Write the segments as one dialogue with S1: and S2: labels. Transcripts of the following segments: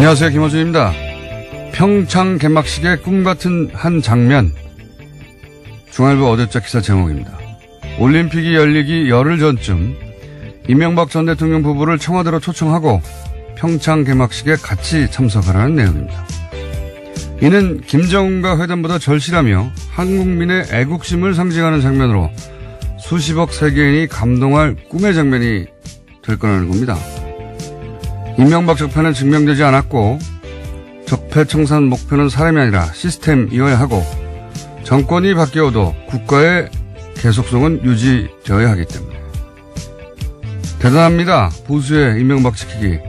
S1: 안녕하세요. 김호준입니다. 평창 개막식의 꿈같은 한 장면. 중앙일보 어제자 기사 제목입니다. 올림픽이 열리기 열흘 전쯤 이명박 전 대통령 부부를 청와대로 초청하고 평창 개막식에 같이 참석하라는 내용입니다. 이는 김정은과 회담보다 절실하며 한국민의 애국심을 상징하는 장면으로 수십억 세계인이 감동할 꿈의 장면이 될 거라는 겁니다. 이명박 적폐는 증명되지 않았고 적폐 청산 목표는 사람이 아니라 시스템이어야 하고 정권이 바뀌어도 국가의 계속성은 유지되어야 하기 때문에 대단합니다. 보수의 이명박 지키기.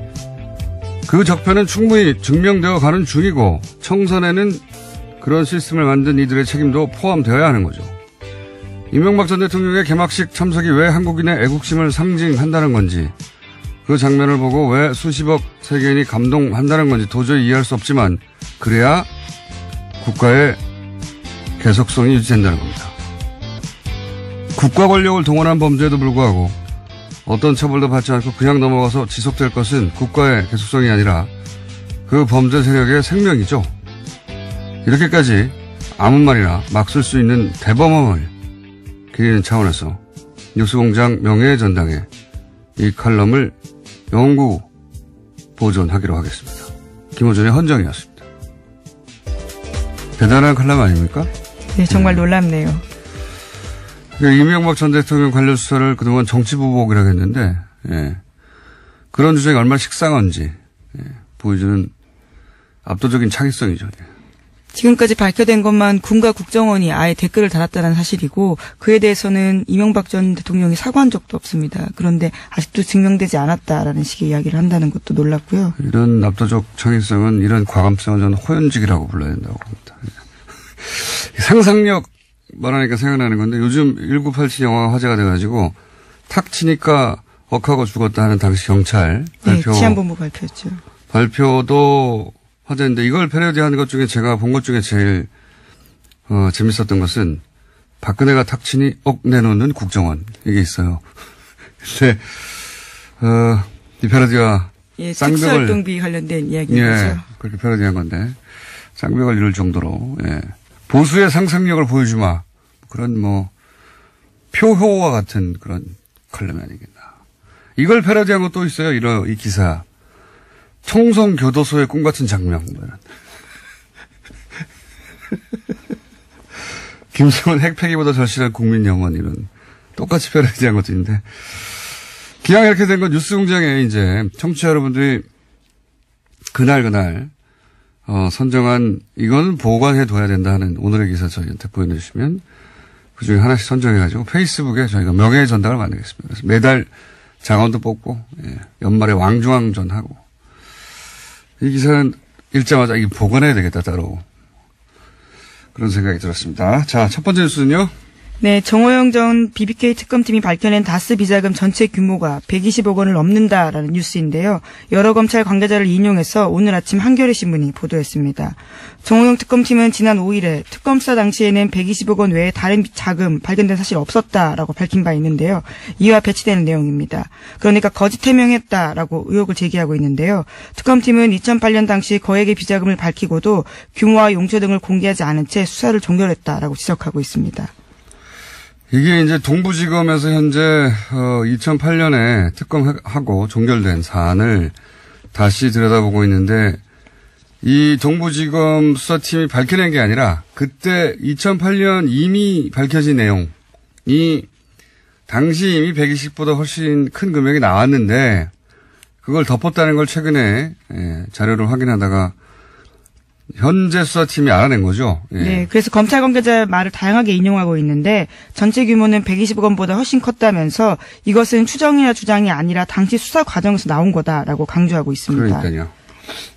S1: 그 적폐는 충분히 증명되어 가는 중이고 청산에는 그런 시스템을 만든 이들의 책임도 포함되어야 하는 거죠. 이명박 전 대통령의 개막식 참석이 왜 한국인의 애국심을 상징한다는 건지 그 장면을 보고 왜 수십억 세계인이 감동한다는 건지 도저히 이해할 수 없지만 그래야 국가의 계속성이 유지된다는 겁니다. 국가 권력을 동원한 범죄에도 불구하고 어떤 처벌도 받지 않고 그냥 넘어가서 지속될 것은 국가의 계속성이 아니라 그 범죄 세력의 생명이죠. 이렇게까지 아무 말이나 막 쓸 수 있는 대범함을 기리는 차원에서 뉴스공장 명예의 전당에 이 칼럼을 영구 보존하기로 하겠습니다. 김호준의 헌정이었습니다. 대단한 칼럼 아닙니까?
S2: 네, 정말 놀랍네요.
S1: 이명박 전 대통령 관련 수사를 그동안 정치보복이라고 했는데, 예. 그런 주장이 얼마나 식상한지, 예. 보여주는 압도적인 창의성이죠. 예.
S2: 지금까지 밝혀된 것만 군과 국정원이 아예 댓글을 달았다는 사실이고 그에 대해서는 이명박 전 대통령이 사과한 적도 없습니다. 그런데 아직도 증명되지 않았다라는 식의 이야기를 한다는 것도 놀랍고요.
S1: 이런 압도적 창의성은, 이런 과감성은 저는 호연직이라고 불러야 된다고 봅니다. 예. 상상력 말하니까 생각나는 건데 요즘 1987 영화가 화제가 돼가지고 탁 치니까 억하고 죽었다 하는 당시 경찰 발표.
S2: 네, 치안본부 발표였죠.
S1: 발표도 화제인데 이걸 패러디하는 것 중에 제가 본 것 중에 제일 재밌었던 것은 박근혜가 탁 치니 억 내놓는 국정원 이게 있어요. 근데 이 패러디와
S2: 예,
S1: 쌍벽을
S2: 특수활동비 관련된 이야기인
S1: 예,
S2: 거죠.
S1: 그렇게 패러디한 건데 쌍벽을 이룰 정도로 예. 보수의 상상력을 보여주마. 그런 뭐 표효와 같은 그런 칼럼이 아니겠나. 이걸 패러디한 것도 있어요. 이 기사. 청송교도소의 꿈같은 장면. 김정은 핵폐기보다 절실한 국민 영원 이런 똑같이 패러디한 것도 있는데 기왕 이렇게 된 건 뉴스공장에 이제 청취자 여러분들이 그날 선정한 이건 보관해둬야 된다 하는 오늘의 기사 저희한테 보여주시면 그중에 하나씩 선정해가지고 페이스북에 저희가 명예의 전당을 만들겠습니다. 그래서 매달 장원도 뽑고 예, 연말에 왕중왕전하고 이 기사는 읽자마자 이게 보관해야 되겠다 따로 그런 생각이 들었습니다. 자, 첫 번째 뉴스는요.
S2: 네, 정호영 전 BBK 특검팀이 밝혀낸 다스 비자금 전체 규모가 120억 원을 넘는다라는 뉴스인데요. 여러 검찰 관계자를 인용해서 오늘 아침 한겨레 신문이 보도했습니다. 정호영 특검팀은 지난 5일에 특검 수사 당시에는 120억 원 외에 다른 자금 발견된 사실 없었다라고 밝힌 바 있는데요. 이와 배치되는 내용입니다. 그러니까 거짓 해명했다라고 의혹을 제기하고 있는데요. 특검팀은 2008년 당시 거액의 비자금을 밝히고도 규모와 용처 등을 공개하지 않은 채 수사를 종결했다라고 지적하고 있습니다.
S1: 이게 이제 동부지검에서 현재 2008년에 특검하고 종결된 사안을 다시 들여다보고 있는데 이 동부지검 수사팀이 밝혀낸 게 아니라 그때 2008년 이미 밝혀진 내용이 당시 이미 120보다 훨씬 큰 금액이 나왔는데 그걸 덮었다는 걸 최근에 자료를 확인하다가 현재 수사팀이 알아낸 거죠. 예.
S2: 네, 그래서 검찰 관계자 말을 다양하게 인용하고 있는데 전체 규모는 120억 원보다 훨씬 컸다면서 이것은 추정이나 주장이 아니라 당시 수사 과정에서 나온 거다라고 강조하고 있습니다.
S1: 그러니까요.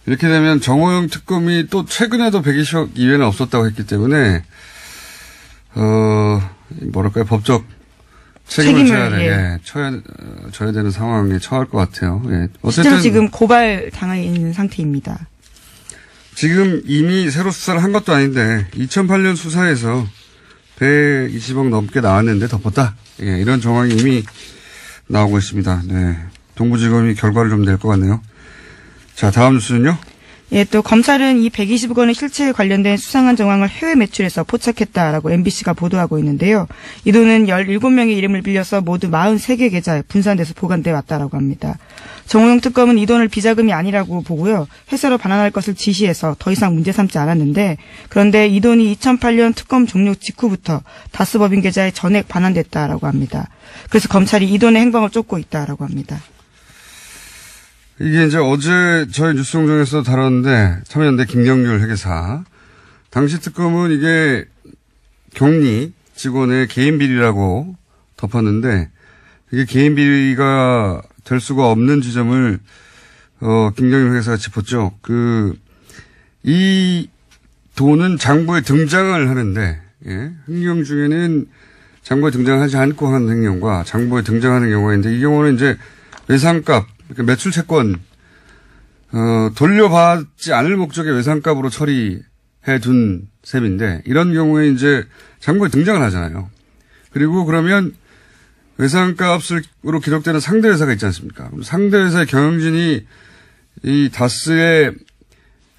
S1: 이렇게 되면 정호영 특검이 또 최근에도 120억 이외는 없었다고 했기 때문에 뭐랄까요, 법적 책임을 져야 돼. 져야 되는 상황에 처할 것 같아요. 예. 어쨌든
S2: 실제로 지금 고발 당해 있는 상태입니다.
S1: 지금 이미 새로 수사를 한 것도 아닌데 2008년 수사에서 120억 넘게 나왔는데 덮었다. 예, 이런 정황이 이미 나오고 있습니다. 네, 동부지검이 결과를 좀 낼 것 같네요. 자, 다음 뉴스는요.
S2: 예, 또 검찰은 이 120억 원의 실체에 관련된 수상한 정황을 해외 매출해서 포착했다라고 MBC가 보도하고 있는데요. 이 돈은 17명의 이름을 빌려서 모두 43개 계좌에 분산돼서 보관돼 왔다라고 합니다. 정호영 특검은 이 돈을 비자금이 아니라고 보고요. 회사로 반환할 것을 지시해서 더 이상 문제 삼지 않았는데, 그런데 이 돈이 2008년 특검 종료 직후부터 다스법인 계좌에 전액 반환됐다라고 합니다. 그래서 검찰이 이 돈의 행방을 쫓고 있다라고 합니다.
S1: 이게 이제 어제 저희 뉴스공장에서 다뤘는데 참여연대 김경률 회계사. 당시 특검은 이게 격리 직원의 개인 비리라고 덮었는데 이게 개인 비리가 될 수가 없는 지점을 김경률 회계사가 짚었죠. 이 돈은 장부에 등장을 하는데 행령 중에는 장부에 등장하지 않고 하는 행령과 장부에 등장하는 경우가 있는데 이 경우는 이제 외상값 그러니까 매출 채권, 돌려받지 않을 목적의 외상값으로 처리해 둔 셈인데, 이런 경우에 이제 장부에 등장을 하잖아요. 그리고 그러면 외상값으로 기록되는 상대 회사가 있지 않습니까? 그럼 상대 회사의 경영진이 이 다스의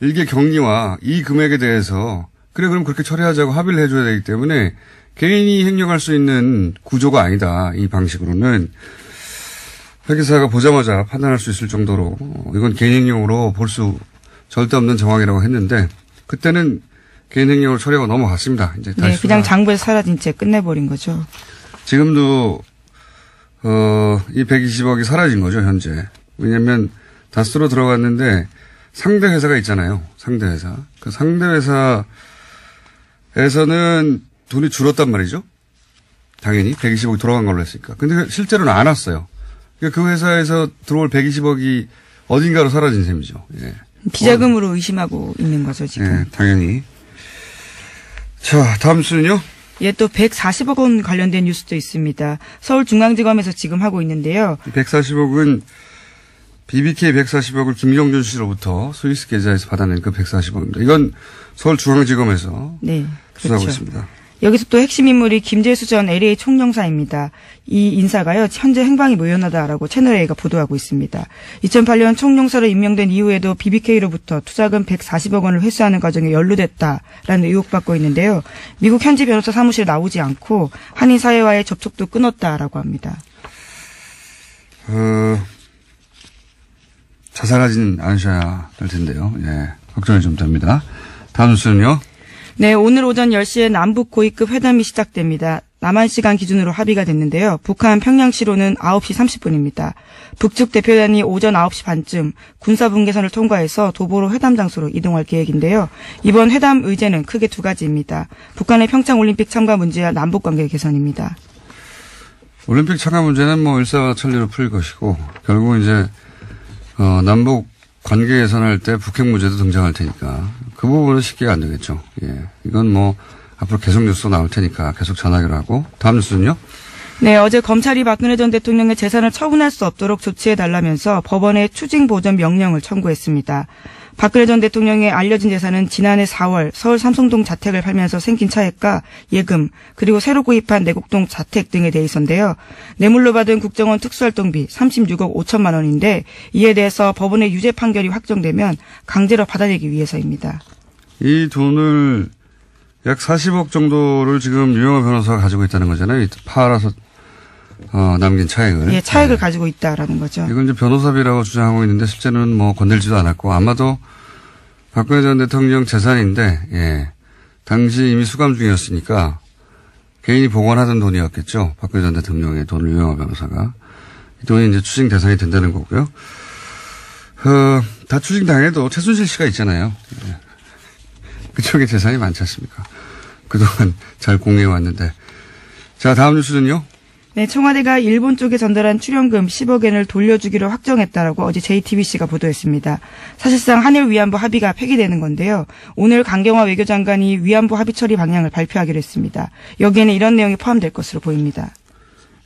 S1: 일개 격리와 이 금액에 대해서, 그래, 그럼 그렇게 처리하자고 합의를 해줘야 되기 때문에 개인이 행령할 수 있는 구조가 아니다. 이 방식으로는. 회계사가 보자마자 판단할 수 있을 정도로 이건 개인 행령으로 볼 수 절대 없는 정황이라고 했는데 그때는 개인 행령으로 처리하고 넘어갔습니다. 이제
S2: 네, 그냥 장부에서 사라진 채 끝내버린 거죠.
S1: 지금도 이 120억이 사라진 거죠, 현재. 왜냐하면 다스로 들어갔는데 상대 회사가 있잖아요. 상대 회사. 그 상대 회사에서는 돈이 줄었단 말이죠. 당연히 120억이 돌아간 걸로 했으니까. 근데 실제로는 안 왔어요. 그 회사에서 들어올 120억이 어딘가로 사라진 셈이죠. 예.
S2: 비자금으로 의심하고 있는 거죠, 지금.
S1: 예, 당연히. 자, 다음 수는요?
S2: 예, 또 140억 원 관련된 뉴스도 있습니다. 서울중앙지검에서 지금 하고 있는데요.
S1: 140억은 BBK 140억을 김경준 씨로부터 스위스 계좌에서 받아낸 그 140억입니다. 이건 서울중앙지검에서
S2: 네,
S1: 수사하고
S2: 그렇죠.
S1: 있습니다.
S2: 여기서 또 핵심 인물이 김재수 전 LA 총영사입니다. 이 인사가요, 현재 행방이 묘연하다라고 채널A가 보도하고 있습니다. 2008년 총영사로 임명된 이후에도 BBK로부터 투자금 140억 원을 회수하는 과정에 연루됐다라는 의혹받고 있는데요. 미국 현지 변호사 사무실에 나오지 않고 한인 사회와의 접촉도 끊었다라고 합니다.
S1: 자살하진 않으셔야 될 텐데요. 예, 걱정이 좀 됩니다. 다음 뉴스는요?
S2: 네, 오늘 오전 10시에 남북 고위급 회담이 시작됩니다. 남한 시간 기준으로 합의가 됐는데요. 북한 평양시로는 9시 30분입니다. 북측 대표단이 오전 9시 반쯤 군사분계선을 통과해서 도보로 회담 장소로 이동할 계획인데요. 이번 회담 의제는 크게 두 가지입니다. 북한의 평창올림픽 참가 문제와 남북관계 개선입니다.
S1: 올림픽 참가 문제는 뭐 일사천리로 풀 것이고 결국 이제 남북 관계 개선할 때 북핵 문제도 등장할 테니까 그 부분은 쉽게 안 되겠죠. 예, 이건 뭐 앞으로 계속 뉴스 나올 테니까 계속 전하기로 하고. 다음 뉴스는요?
S2: 네, 어제 검찰이 박근혜 전 대통령의 재산을 처분할 수 없도록 조치해달라면서 법원에 추징보전 명령을 청구했습니다. 박근혜 전 대통령의 알려진 재산은 지난해 4월 서울 삼성동 자택을 팔면서 생긴 차액과 예금, 그리고 새로 구입한 내곡동 자택 등에 대해서인데요. 뇌물로 받은 국정원 특수활동비 36억 5천만 원인데 이에 대해서 법원의 유죄 판결이 확정되면 강제로 받아내기 위해서입니다.
S1: 이 돈을 약 40억 정도를 지금 유영하 변호사가 가지고 있다는 거잖아요. 팔아서 남긴 차액을.
S2: 예, 차액을 가지고 있다라는 거죠.
S1: 이건 이제 변호사비라고 주장하고 있는데 실제는 뭐 건들지도 않았고 아마도 박근혜 전 대통령 재산인데 예, 당시 이미 수감 중이었으니까 개인이 보관하던 돈이었겠죠. 박근혜 전 대통령의 돈을 유영하 변호사가. 이 돈이 이제 추징 대상이 된다는 거고요. 다 추징 당해도 최순실 씨가 있잖아요. 예. 그쪽에 재산이 많지 않습니까? 그동안 잘 공유해 왔는데. 자, 다음 뉴스는요?
S2: 네, 청와대가 일본 쪽에 전달한 출연금 10억 엔을 돌려주기로 확정했다라고 어제 JTBC가 보도했습니다. 사실상 한일 위안부 합의가 폐기되는 건데요. 오늘 강경화 외교장관이 위안부 합의 처리 방향을 발표하기로 했습니다. 여기에는 이런 내용이 포함될 것으로 보입니다.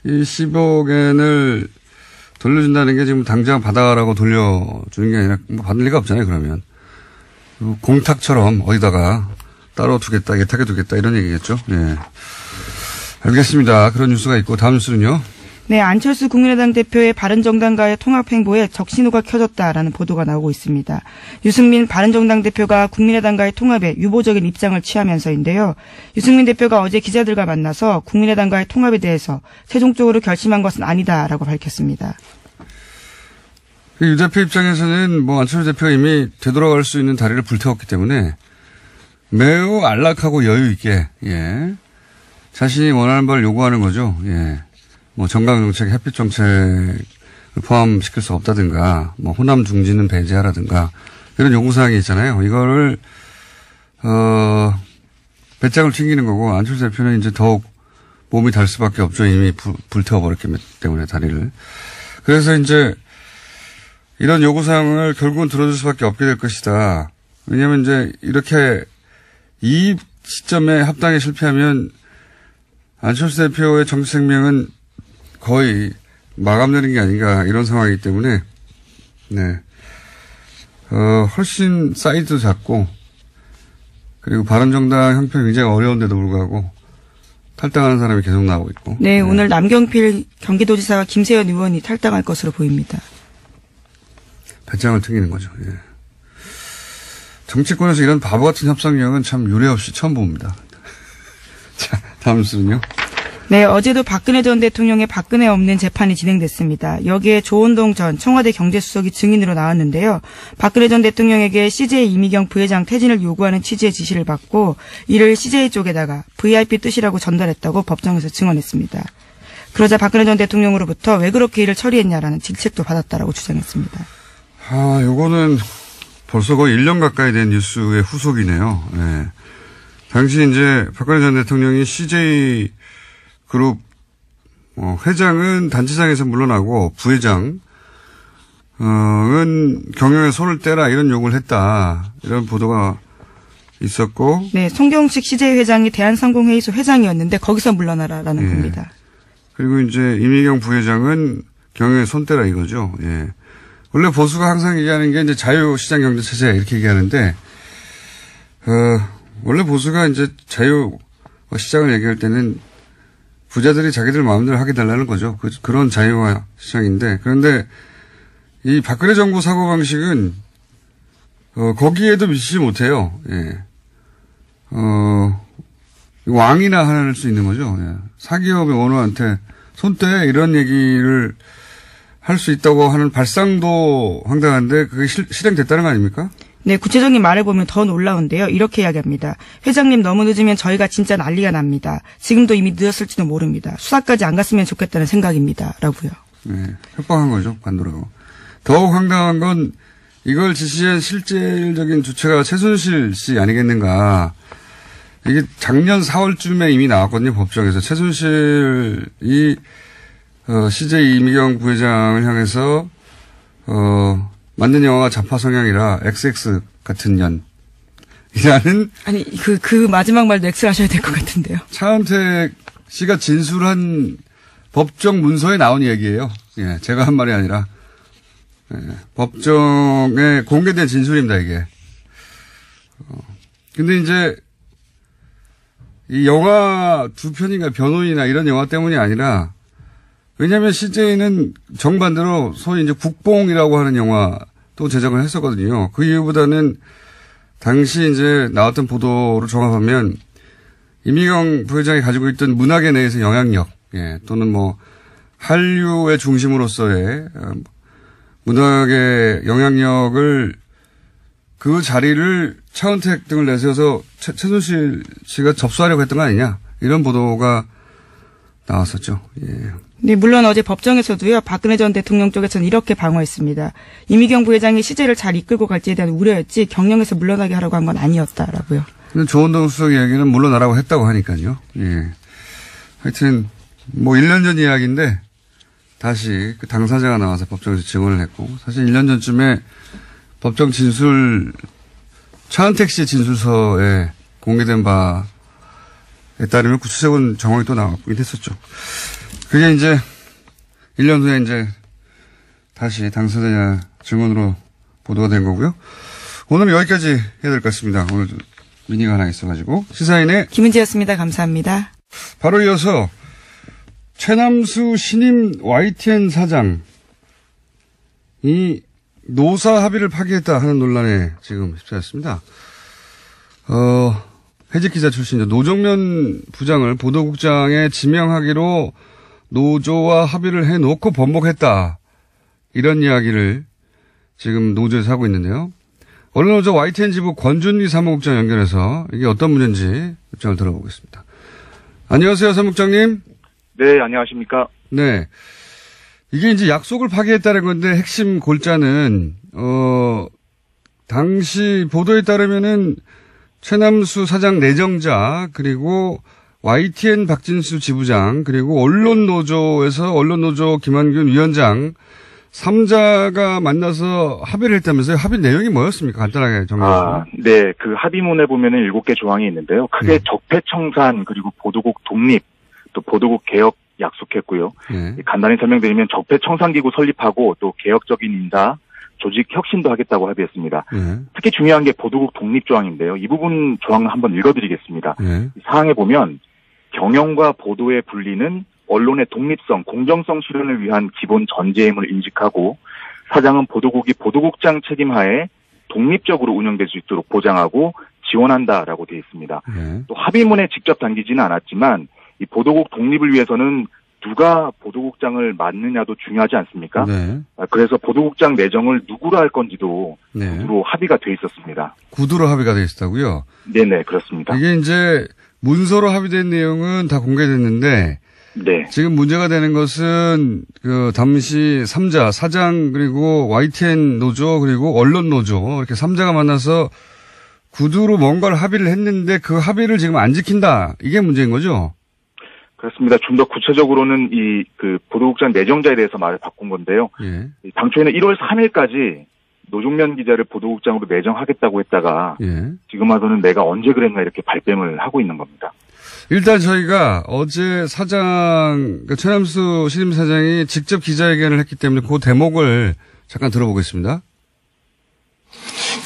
S1: 이 10억 엔을 돌려준다는 게 지금 당장 받아라고 돌려주는 게 아니라 뭐 받을 리가 없잖아요, 그러면. 공탁처럼 어디다가 따로 두겠다, 예탁해 두겠다 이런 얘기겠죠. 예. 알겠습니다. 그런 뉴스가 있고 다음 뉴스는요.
S2: 네, 안철수 국민의당 대표의 바른정당과의 통합 행보에 적신호가 켜졌다라는 보도가 나오고 있습니다. 유승민 바른정당 대표가 국민의당과의 통합에 유보적인 입장을 취하면서인데요. 유승민 대표가 어제 기자들과 만나서 국민의당과의 통합에 대해서 최종적으로 결심한 것은 아니다라고 밝혔습니다.
S1: 유 대표 입장에서는 뭐 안철수 대표가 이미 되돌아갈 수 있는 다리를 불태웠기 때문에 매우 안락하고 여유 있게 예. 자신이 원하는 바를 요구하는 거죠. 예. 뭐 정강정책, 햇빛정책을 포함시킬 수 없다든가, 뭐 호남 중진은 배제하라든가 이런 요구사항이 있잖아요. 이거를 배짱을 튕기는 거고 안철수 대표는 이제 더욱 몸이 달 수밖에 없죠. 이미 불태워버렸기 때문에 다리를. 그래서 이제 이런 요구사항을 결국은 들어줄 수밖에 없게 될 것이다. 왜냐하면 이제 이렇게 이 시점에 합당에 실패하면 안철수 대표의 정치 생명은 거의 마감되는 게 아닌가 이런 상황이기 때문에 네. 훨씬 사이즈도 작고 그리고 바른정당 형편이 굉장히 어려운데도 불구하고 탈당하는 사람이 계속 나오고 있고.
S2: 네, 오늘 남경필 경기도지사와 김세연 의원이 탈당할 것으로 보입니다.
S1: 배짱을 튕기는 거죠. 예. 정치권에서 이런 바보 같은 협상력은 참 유례 없이 처음 봅니다. 자, 다음 순요.
S2: 네, 어제도 박근혜 전 대통령의 박근혜 없는 재판이 진행됐습니다. 여기에 조원동 전 청와대 경제수석이 증인으로 나왔는데요. 박근혜 전 대통령에게 CJ 이미경 부회장 퇴진을 요구하는 취지의 지시를 받고 이를 CJ 쪽에다가 VIP 뜻이라고 전달했다고 법정에서 증언했습니다. 그러자 박근혜 전 대통령으로부터 왜 그렇게 일을 처리했냐라는 질책도 받았다라고 주장했습니다.
S1: 요거는 벌써 거의 1년 가까이 된 뉴스의 후속이네요. 네. 당시 이제 박근혜 전 대통령이 CJ 그룹 회장은 단체장에서 물러나고 부회장은 경영에 손을 떼라 이런 요구를 했다. 이런 보도가 있었고.
S2: 네, 송경식 CJ 회장이 대한상공회의소 회장이었는데 거기서 물러나라라는 겁니다.
S1: 그리고 이제 이미경 부회장은 경영에 손 떼라 이거죠. 예. 원래 보수가 항상 얘기하는 게 이제 자유시장 경제 체제 이렇게 얘기하는데 원래 보수가 이제 자유 시장을 얘기할 때는 부자들이 자기들 마음대로 하게 달라는 거죠. 그런 자유화 시장인데 그런데 이 박근혜 정부 사고방식은 거기에도 미치지 못해요. 예. 왕이나 할 수 있는 거죠. 예. 사기업의 원호한테 손떼 이런 얘기를 할 수 있다고 하는 발상도 황당한데 그게 실행됐다는 거 아닙니까?
S2: 네, 구체적인 말을 보면 더 놀라운데요. 이렇게 이야기합니다. 회장님 너무 늦으면 저희가 진짜 난리가 납니다. 지금도 이미 늦었을지도 모릅니다. 수사까지 안 갔으면 좋겠다는 생각입니다. 라고요.
S1: 네, 협박한 거죠. 반도라고. 더욱 황당한 건 이걸 지시한 실질적인 주체가 최순실 씨 아니겠는가. 이게 작년 4월쯤에 이미 나왔거든요. 법정에서. 최순실이 CJ 이미경 부회장을 향해서 만든 영화가 좌파 성향이라 XX 같은 년이라는.
S2: 아니, 그 마지막 말도 X를 하셔야 될 것 같은데요.
S1: 차은택 씨가 진술한 법정 문서에 나온 얘기예요. 예, 제가 한 말이 아니라. 예, 법정에 공개된 진술입니다, 이게. 근데 이제 이 영화 두 편인가 변호인이나 이런 영화 때문이 아니라 왜냐하면 CJ는 정반대로 소위 이제 국뽕이라고 하는 영화도 제작을 했었거든요. 그 이유보다는 당시 이제 나왔던 보도를 종합하면 이미경 부회장이 가지고 있던 문학계 내에서 영향력, 예, 또는 뭐 한류의 중심으로서의 문학의 영향력을 그 자리를 차은택 등을 내세워서 최순실 씨가 접수하려고 했던 거 아니냐 이런 보도가 나왔었죠. 예.
S2: 네, 물론 어제 법정에서도요, 박근혜 전 대통령 쪽에서는 이렇게 방어했습니다. 이미경 부회장이 CJ를 잘 이끌고 갈지에 대한 우려였지 경영에서 물러나게 하라고 한 건 아니었다라고요. 근데
S1: 조원동 수석 이야기는 물러나라고 했다고 하니까요. 예. 하여튼 뭐 1년 전 이야기인데 다시 그 당사자가 나와서 법정에서 증언을 했고 사실 1년 전쯤에 법정 진술 차은택 씨 진술서에 공개된 바에 따르면 구체적인 정황이 또 나왔긴 했었죠. 그게 이제 1년 후에 이제 다시 당사자 증언으로 보도가 된 거고요. 오늘은 여기까지 해야 될 것 같습니다. 오늘 미니가 하나 있어가지고 시사인의
S2: 김은지였습니다. 감사합니다.
S1: 바로 이어서 최남수 신임 YTN 사장이 노사 합의를 파기했다 하는 논란에 지금 휩싸였습니다. 해직 기자 출신이죠. 노정면 부장을 보도국장에 지명하기로 노조와 합의를 해놓고 번복했다. 이런 이야기를 지금 노조에서 하고 있는데요. 언론노조 YTN 지부 권준기 사무국장 연결해서 이게 어떤 문제인지 입장을 들어보겠습니다. 안녕하세요, 사무국장님.
S3: 네, 안녕하십니까.
S1: 네. 이게 이제 약속을 파기했다는 건데 핵심 골자는, 당시 보도에 따르면은 최남수 사장 내정자, 그리고 YTN 박진수 지부장, 그리고 언론노조에서 언론노조 김한균 위원장, 3자가 만나서 합의를 했다면서요? 합의 내용이 뭐였습니까? 간단하게 정리해주세요.
S3: 네. 그 합의문에 보면은 7개 조항이 있는데요. 크게 적폐청산, 그리고 보도국 독립, 또 보도국 개혁 약속했고요. 간단히 설명드리면 적폐청산기구 설립하고 또 개혁적인 인사, 조직 혁신도 하겠다고 합의했습니다. 특히 중요한 게 보도국 독립 조항인데요. 이 부분 조항을 한번 읽어드리겠습니다. 이 사항에 보면 경영과 보도의 분리는 언론의 독립성, 공정성 실현을 위한 기본 전제임을 인식하고 사장은 보도국이 보도국장 책임하에 독립적으로 운영될 수 있도록 보장하고 지원한다라고 되어 있습니다. 또 합의문에 직접 담기지는 않았지만 이 보도국 독립을 위해서는 누가 보도국장을 맡느냐도 중요하지 않습니까? 그래서 보도국장 내정을 누구로 할 건지도 구두로 합의가 돼 있었습니다.
S1: 구두로 합의가 돼 있었다고요?
S3: 네네, 그렇습니다.
S1: 이게 이제 문서로 합의된 내용은 다 공개됐는데
S3: 네.
S1: 지금 문제가 되는 것은 그 당시 3자, 사장 그리고 YTN 노조 그리고 언론 노조 이렇게 3자가 만나서 구두로 뭔가를 합의를 했는데 그 합의를 지금 안 지킨다. 이게 문제인 거죠?
S3: 그렇습니다. 좀 더 구체적으로는 그 보도국장 내정자에 대해서 말을 바꾼 건데요. 당초에는 1월 3일까지 노종면 기자를 보도국장으로 내정하겠다고 했다가 지금 와서는 내가 언제 그랬나 이렇게 발뺌을 하고 있는 겁니다.
S1: 일단 저희가 어제 사장, 최남수 신임 사장이 직접 기자회견을 했기 때문에 그 대목을 잠깐 들어보겠습니다.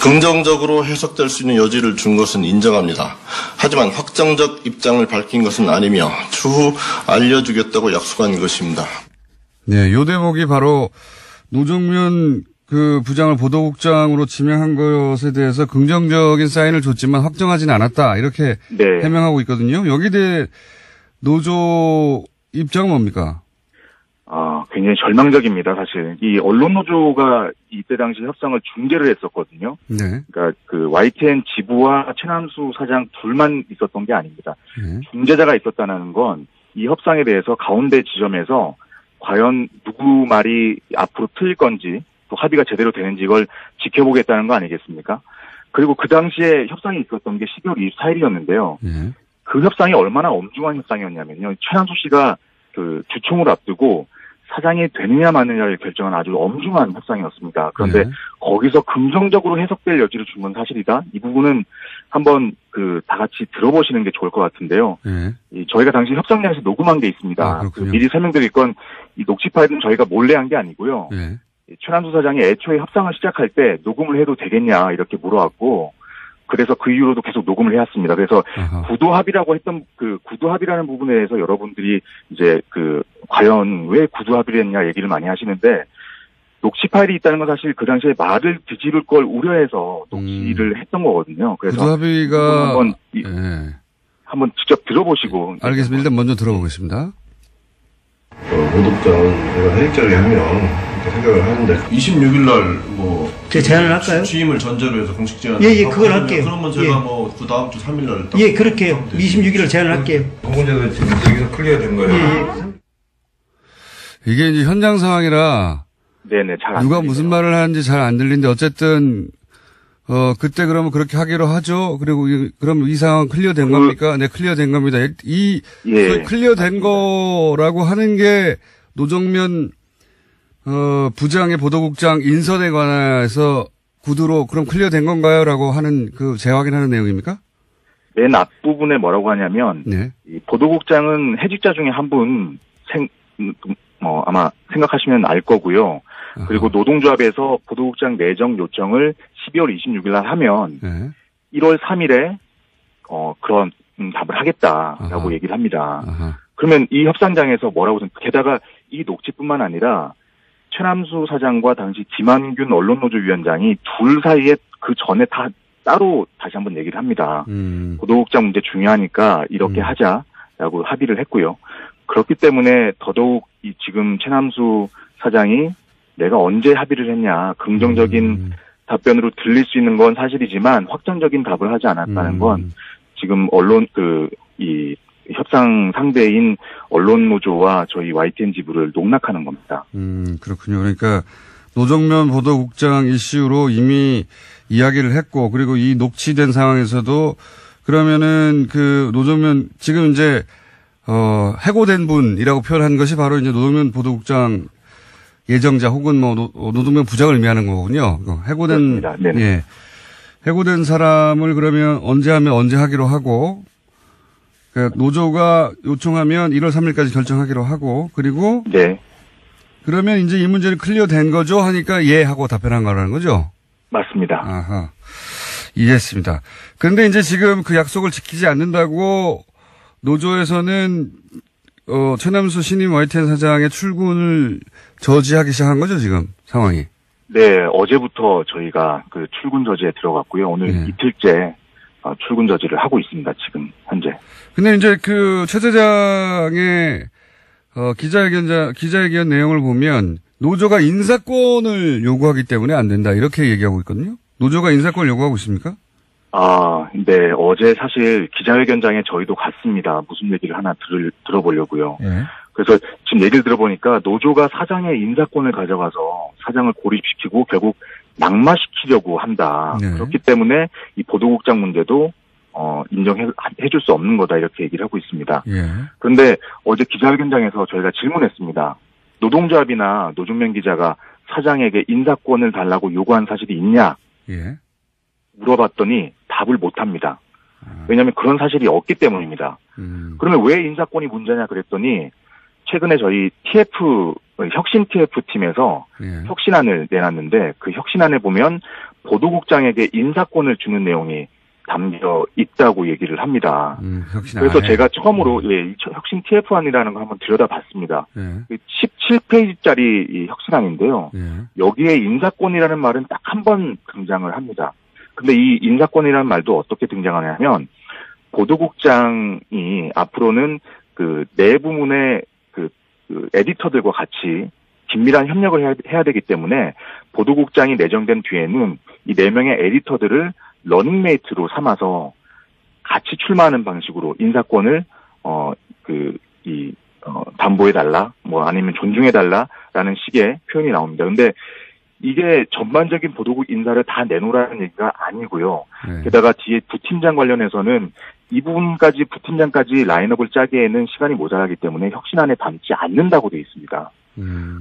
S4: 긍정적으로 해석될 수 있는 여지를 준 것은 인정합니다. 하지만 확정적 입장을 밝힌 것은 아니며 추후 알려주겠다고 약속한 것입니다.
S1: 네, 요 대목이 바로 노정면 그 부장을 보도국장으로 지명한 것에 대해서 긍정적인 사인을 줬지만 확정하지는 않았다. 이렇게 해명하고 있거든요. 여기에 대해 노조 입장은 뭡니까?
S3: 굉장히 절망적입니다, 사실. 이 언론노조가 이때 당시 협상을 중재를 했었거든요. 그러니까 그 YTN 지부와 최남수 사장 둘만 있었던 게 아닙니다. 중재자가 있었다는 건 이 협상에 대해서 가운데 지점에서 과연 누구 말이 앞으로 틀릴 건지 또 합의가 제대로 되는지 이걸 지켜보겠다는 거 아니겠습니까? 그리고 그 당시에 협상이 있었던 게 12월 24일이었는데요. 그 협상이 얼마나 엄중한 협상이었냐면요. 최남수 씨가 그 주총을 앞두고 사장이 되느냐 마느냐를 결정한 아주 엄중한 협상이었습니다. 그런데 거기서 긍정적으로 해석될 여지를 준 건 사실이다. 이 부분은 한번 다 같이 들어보시는 게 좋을 것 같은데요. 저희가 당시 협상장에서 녹음한 게 있습니다. 미리 설명드릴 건 이 녹취 파일은 저희가 몰래 한 게 아니고요. 최남수 사장이 애초에 협상을 시작할 때 녹음을 해도 되겠냐 이렇게 물어왔고 그래서 그 이후로도 계속 녹음을 해왔습니다. 그래서 구도 합의라고 했던 그 구도 합의라는 부분에 대해서 여러분들이 이제 과연 왜 구도 합의를 했냐 얘기를 많이 하시는데 녹취 파일이 있다는 건 사실 그 당시에 말을 뒤집을 걸 우려해서 녹취를 했던 거거든요. 그래서
S1: 구도 합의가
S3: 한번 직접 들어보시고.
S1: 알겠습니다. 일단 먼저 들어보겠습니다.
S4: 보도국장은 제가 해직자를 하면 이렇게 생각을 하는데 26일 날
S5: 제가 제안을 할까요?
S4: 취임을 전제로 해서 공식 제안을
S5: 그걸 할게요.
S4: 그러면 제가 그 다음 주 3일 날
S5: 그렇게 해요. 26일을 제안을 할게요.
S4: 그 문제도 지금 여기서 클리어 된 거예요.
S1: 이게 이제 현장 상황이라
S3: 네네, 잘 안
S1: 누가
S3: 들리네요.
S1: 무슨 말을 하는지 잘 안 들리는데 어쨌든 그때 그러면 그렇게 하기로 하죠. 그리고 그럼 이 상황 클리어된 겁니까? 네, 클리어된 겁니다. 클리어된 거라고 하는 게 노정면 부장의 보도국장 인선에 관해서 구두로 그럼 클리어된 건가요? 라고 하는 재확인하는 내용입니까?
S3: 맨 앞부분에 뭐라고 하냐면 이 보도국장은 해직자 중에 한 분 아마 생각하시면 알 거고요. 그리고 노동조합에서 보도국장 내정 요청을 12월 26일 날 하면 1월 3일에 그런 답을 하겠다라고 얘기를 합니다. 그러면 이 협상장에서 뭐라고 게다가 이 녹취뿐만 아니라 최남수 사장과 당시 김한균 언론노조위원장이 둘 사이에 그 전에 다 따로 다시 한번 얘기를 합니다. 보도국장 문제 중요하니까 이렇게 하자라고 합의를 했고요. 그렇기 때문에 더더욱 이 지금 최남수 사장이 내가 언제 합의를 했냐 긍정적인 답변으로 들릴 수 있는 건 사실이지만 확정적인 답을 하지 않았다는 건 지금 이 협상 상대인 언론노조와 저희 YTN 지부를 농락하는 겁니다.
S1: 그렇군요. 그러니까 노정면 보도국장 이슈로 이미 이야기를 했고 그리고 이 녹취된 상황에서도 그러면은 그 노정면 지금 이제 해고된 분이라고 표현한 것이 바로 이제 노정면 보도국장 예정자 혹은 뭐 노동면 부장을 의미하는 거군요. 해고된 예. 해고된 사람을 그러면 언제 하면 언제 하기로 하고 그러니까 노조가 요청하면 1월 3일까지 결정하기로 하고 그리고
S3: 네.
S1: 그러면 이제 이 문제는 클리어된 거죠 하니까 예 하고 답변한 거라는 거죠.
S3: 맞습니다.
S1: 아하. 이해했습니다. 그런데 이제 지금 그 약속을 지키지 않는다고 노조에서는 최남수 신임 YTN 사장의 출근을 저지하기 시작한 거죠, 지금 상황이.
S3: 네, 어제부터 저희가 그 출근 저지에 들어갔고요. 오늘 이틀째 출근 저지를 하고 있습니다, 지금 현재. 근데
S1: 이제 그 최 사장의 기자회견 내용을 보면 노조가 인사권을 요구하기 때문에 안 된다 이렇게 얘기하고 있거든요. 노조가 인사권을 요구하고 있습니까?
S3: 네. 어제 사실 기자회견장에 저희도 갔습니다. 무슨 얘기를 하나 들어보려고요.
S1: 예.
S3: 그래서 지금 얘기를 들어보니까 노조가 사장의 인사권을 가져가서 사장을 고립시키고 결국 낙마시키려고 한다.
S1: 네.
S3: 그렇기 때문에 이 보도국장 문제도 인정해줄 수 없는 거다 이렇게 얘기를 하고 있습니다.
S1: 예.
S3: 그런데 어제 기자회견장에서 저희가 질문했습니다. 노동조합이나 노중면 기자가 사장에게 인사권을 달라고 요구한 사실이 있냐?
S1: 예.
S3: 물어봤더니 답을 못합니다. 왜냐하면 그런 사실이 없기 때문입니다. 그러면 왜 인사권이 문제냐 그랬더니 최근에 저희 혁신 TF 팀에서 혁신안을 내놨는데 그 혁신안에 보면 보도국장에게 인사권을 주는 내용이 담겨 있다고 얘기를 합니다. 그래서 제가 처음으로 이 혁신 TF안이라는 걸 한번 들여다봤습니다. 17페이지짜리 이 혁신안인데요. 여기에 인사권이라는 말은 딱 한 번 등장을 합니다. 근데 이 인사권이라는 말도 어떻게 등장하냐면 보도국장이 앞으로는 그 내부문의 그 에디터들과 같이 긴밀한 협력을 해야 되기 때문에 보도국장이 내정된 뒤에는 이 4명의 에디터들을 러닝메이트로 삼아서 같이 출마하는 방식으로 인사권을 담보해달라, 뭐 아니면 존중해달라라는 식의 표현이 나옵니다. 근데 이게 전반적인 보도국 인사를 다 내놓으라는 얘기가 아니고요. 게다가 뒤에 부팀장 관련해서는 이 부분까지 부팀장까지 라인업을 짜기에는 시간이 모자라기 때문에 혁신안에 담지 않는다고 되어 있습니다.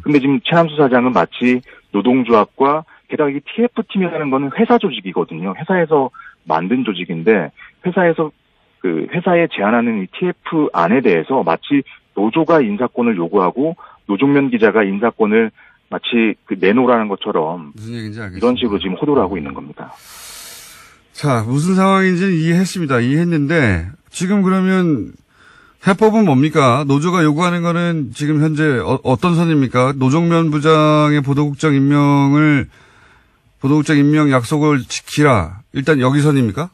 S3: 근데 지금 최남수 사장은 마치 노동조합과 게다가 이 TF팀이라는 거는 회사 조직이거든요. 회사에서 만든 조직인데 회사에 제안하는 이 TF안에 대해서 마치 노조가 인사권을 요구하고 노종면 기자가 인사권을 마치 내놓으라는 것처럼 무슨 얘기인지 알겠습니다. 이런 식으로 지금 호도를 하고 있는 겁니다.
S1: 자, 무슨 상황인지는 이해했습니다. 이해했는데 지금 그러면 해법은 뭡니까? 노조가 요구하는 거는 지금 현재 어떤 선입니까? 노정면 부장의 보도국장 임명 약속을 지키라. 일단 여기 선입니까?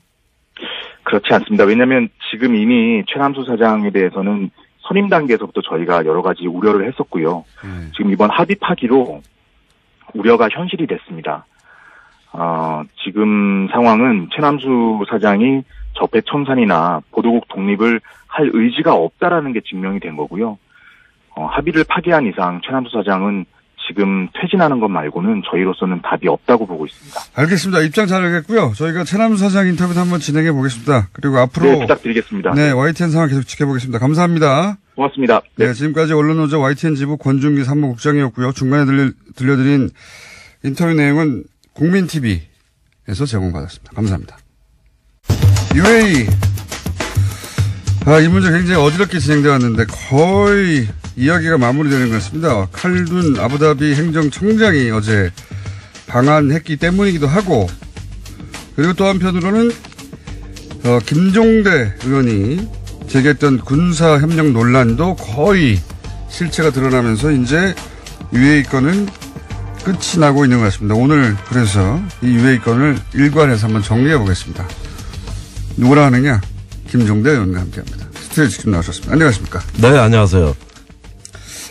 S3: 그렇지 않습니다. 왜냐하면 지금 이미 최남수 사장에 대해서는 선임 단계에서부터 저희가 여러 가지 우려를 했었고요. 지금 이번 합의 파기로 우려가 현실이 됐습니다. 지금 상황은 최남수 사장이 적폐청산이나 보도국 독립을 할 의지가 없다라는 게 증명이 된 거고요. 합의를 파기한 이상 최남수 사장은 지금 퇴진하는 것 말고는 저희로서는 답이 없다고 보고 있습니다.
S1: 알겠습니다. 입장 잘 알겠고요. 저희가 최남수 사장 인터뷰도 한번 진행해 보겠습니다. 그리고 앞으로
S3: 네, 부탁드리겠습니다.
S1: 네, YTN 상황 계속 지켜보겠습니다. 감사합니다.
S3: 고맙습니다.
S1: 네, 지금까지 언론노조 YTN 지부 권준기 사무국장이었고요. 중간에 들려드린 인터뷰 내용은 국민TV에서 제공받았습니다. 감사합니다. UAE. 이 문제 굉장히 어지럽게 진행되어 왔는데 거의 이야기가 마무리되는 것 같습니다. 칼둔 아부다비 행정청장이 어제 방한했기 때문이기도 하고 그리고 또 한편으로는 김종대 의원이 제기했던 군사협력 논란도 거의 실체가 드러나면서 이제 UAE 건은 끝이 나고 있는 것 같습니다. 오늘 그래서 이 UAE 건을 일괄해서 한번 정리해 보겠습니다. 누구랑 하느냐? 김종대 의원과 함께합니다. 스튜디오에 직접 나오셨습니다. 안녕하십니까?
S6: 네, 안녕하세요.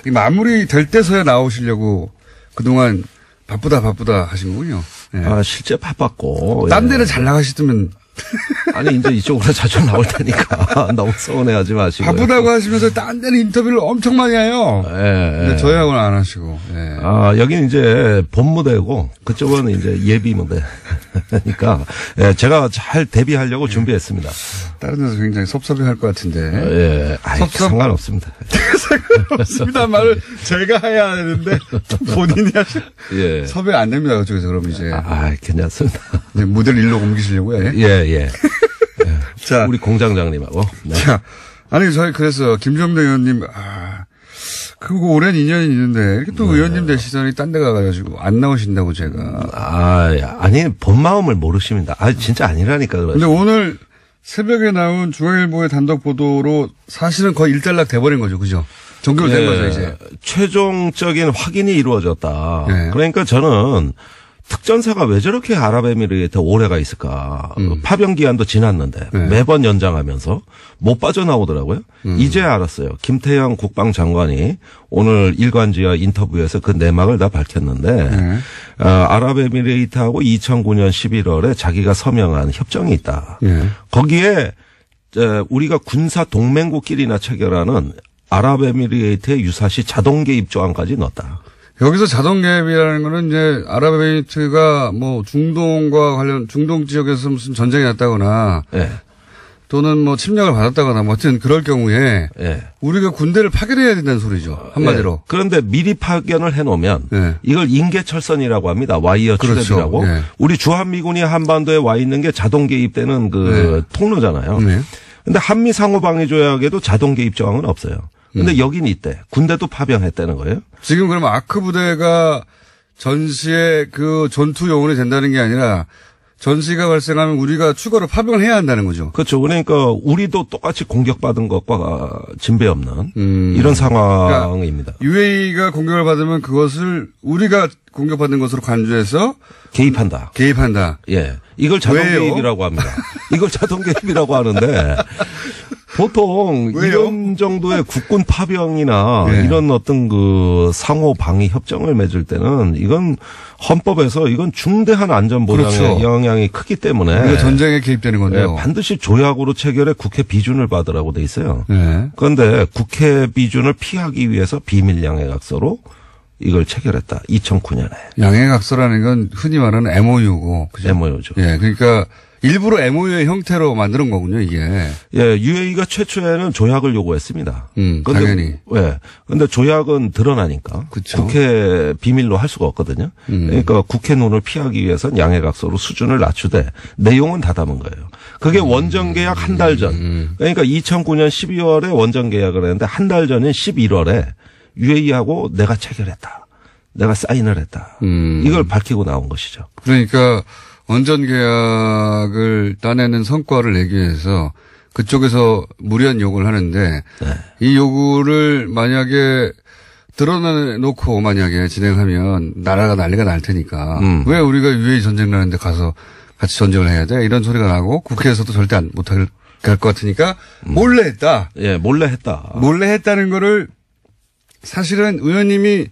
S1: 이 마무리 될 때서야 나오시려고 그동안 바쁘다 하시는군요. 네.
S6: 아, 실제 바빴고.
S1: 딴 데는 잘 나가시더면.
S6: 아니, 이제 이쪽으로 자주 나올 테니까 너무 서운해하지 마시고.
S1: 바쁘다고 하시면서 딴 데는 인터뷰를 엄청 많이 해요. 근데 저희하고는 안 하시고. 예.
S6: 아, 여기는 이제 본무대고 그쪽은 이제 예비 무대. 그러니까 예, 제가 잘 데뷔하려고 준비했습니다.
S1: 다른 데서 굉장히 섭섭해할 것 같은데.
S6: 예, 상관없습니다.
S1: 상관없습니다. 말을 제가 해야 하는데 본인이 하시.
S6: 예.
S1: 섭외 안 됩니다. 그쪽에서 그럼 이제.
S6: 괜찮습니다.
S1: 이제 무대를 일로 옮기시려고요.
S6: 예.
S1: 자,
S6: 우리 공장장님하고. 네.
S1: 자, 아니 저희 그래서 김정대 의원님 그거 오랜 인연이 있는데 이렇게 또 의원님 되시더니 딴 데 가가지고 안 나오신다고 제가.
S6: 아니 본 마음을 모르십니다. 진짜 아니라니까 그러죠.
S1: 근데 오늘 새벽에 나온 중앙일보의 단독 보도로 사실은 거의 일단락 돼버린 거죠, 그죠? 종결된 거죠 이제.
S6: 최종적인 확인이 이루어졌다.
S1: 네.
S6: 그러니까 저는. 특전사가 왜 저렇게 아랍에미리트에 오래가 있을까. 파병 기한도 지났는데 매번 연장하면서 못 빠져나오더라고요. 이제 알았어요. 김태형 국방장관이 오늘 일간지와 인터뷰에서 그 내막을 다 밝혔는데 아랍에미리트하고 2009년 11월에 자기가 서명한 협정이 있다. 거기에 우리가 군사 동맹국끼리나 체결하는 아랍에미리트의 유사시 자동 개입 조항까지 넣었다.
S1: 여기서 자동 개입이라는 거는 이제 아랍에미리트가 뭐 중동과 관련 중동 지역에서 무슨 전쟁이 났다거나 또는 뭐 침략을 받았다거나 뭐 하여튼 그럴 경우에 우리가 군대를 파견해야 된다는 소리죠. 한마디로.
S6: 그런데 미리 파견을 해놓으면 이걸 인계철선이라고 합니다. 와이어 트랩이라고.
S1: 그렇죠.
S6: 우리 주한미군이 한반도에 와 있는 게 자동 개입되는 그 통로잖아요. 근데 한미 상호방위조약에도 자동 개입 조항은 없어요. 근데 여긴 있대. 군대도 파병했다는 거예요?
S1: 지금 그러면 아크 부대가 전시에 그 전투 요원이 된다는 게 아니라 전시가 발생하면 우리가 추가로 파병을 해야 한다는 거죠.
S6: 그렇죠. 그러니까 우리도 똑같이 공격받은 것과 진배 없는 이런 상황입니다.
S1: 그러니까 UAE가 공격을 받으면 그것을 우리가 공격받은 것으로 간주해서
S6: 개입한다. 예. 이걸 자동 개입이라고 합니다. 이걸 자동 개입이라고 하는데 보통
S1: 왜요?
S6: 이런 정도의 국군 파병이나 이런 어떤 그 상호 방위 협정을 맺을 때는 이건 헌법에서 이건 중대한 안전 보장에
S1: 그렇죠.
S6: 영향이 크기 때문에
S1: 우리가 전쟁에 개입되는 건데요.
S6: 반드시 조약으로 체결해 국회 비준을 받으라고 돼 있어요.
S1: 네.
S6: 그런데 국회 비준을 피하기 위해서 비밀 양해각서로 이걸 체결했다. 2009년에.
S1: 양해각서라는 건 흔히 말하는 MOU고. 그죠?
S6: MOU죠.
S1: 예, 그러니까 일부러 MOU의 형태로 만드는 거군요, 이게.
S6: 예, UAE가 최초에는 조약을 요구했습니다.
S1: 당연히.
S6: 예. 근데 조약은 드러나니까.
S1: 그쵸.
S6: 국회 비밀로 할 수가 없거든요. 그러니까 국회 눈을 피하기 위해서는 양해각서로 수준을 낮추되 내용은 다 담은 거예요. 그게 원전 계약 한 달 전. 그러니까 2009년 12월에 원전 계약을 했는데 한 달 전인 11월에 UAE하고 내가 체결했다. 내가 사인을 했다. 이걸 밝히고 나온 것이죠.
S1: 그러니까 원전 계약을 따내는 성과를 내기 위해서 그쪽에서 무리한 요구를 하는데 이 요구를 만약에 드러내놓고 만약에 진행하면 나라가 난리가 날 테니까 왜 우리가 UAE 전쟁 나는데 가서 같이 전쟁을 해야 돼? 이런 소리가 나고 국회에서도 절대 못할 것 같으니까 몰래 했다.
S6: 예, 몰래 했다.
S1: 몰래 했다는 거를 사실은 의원님이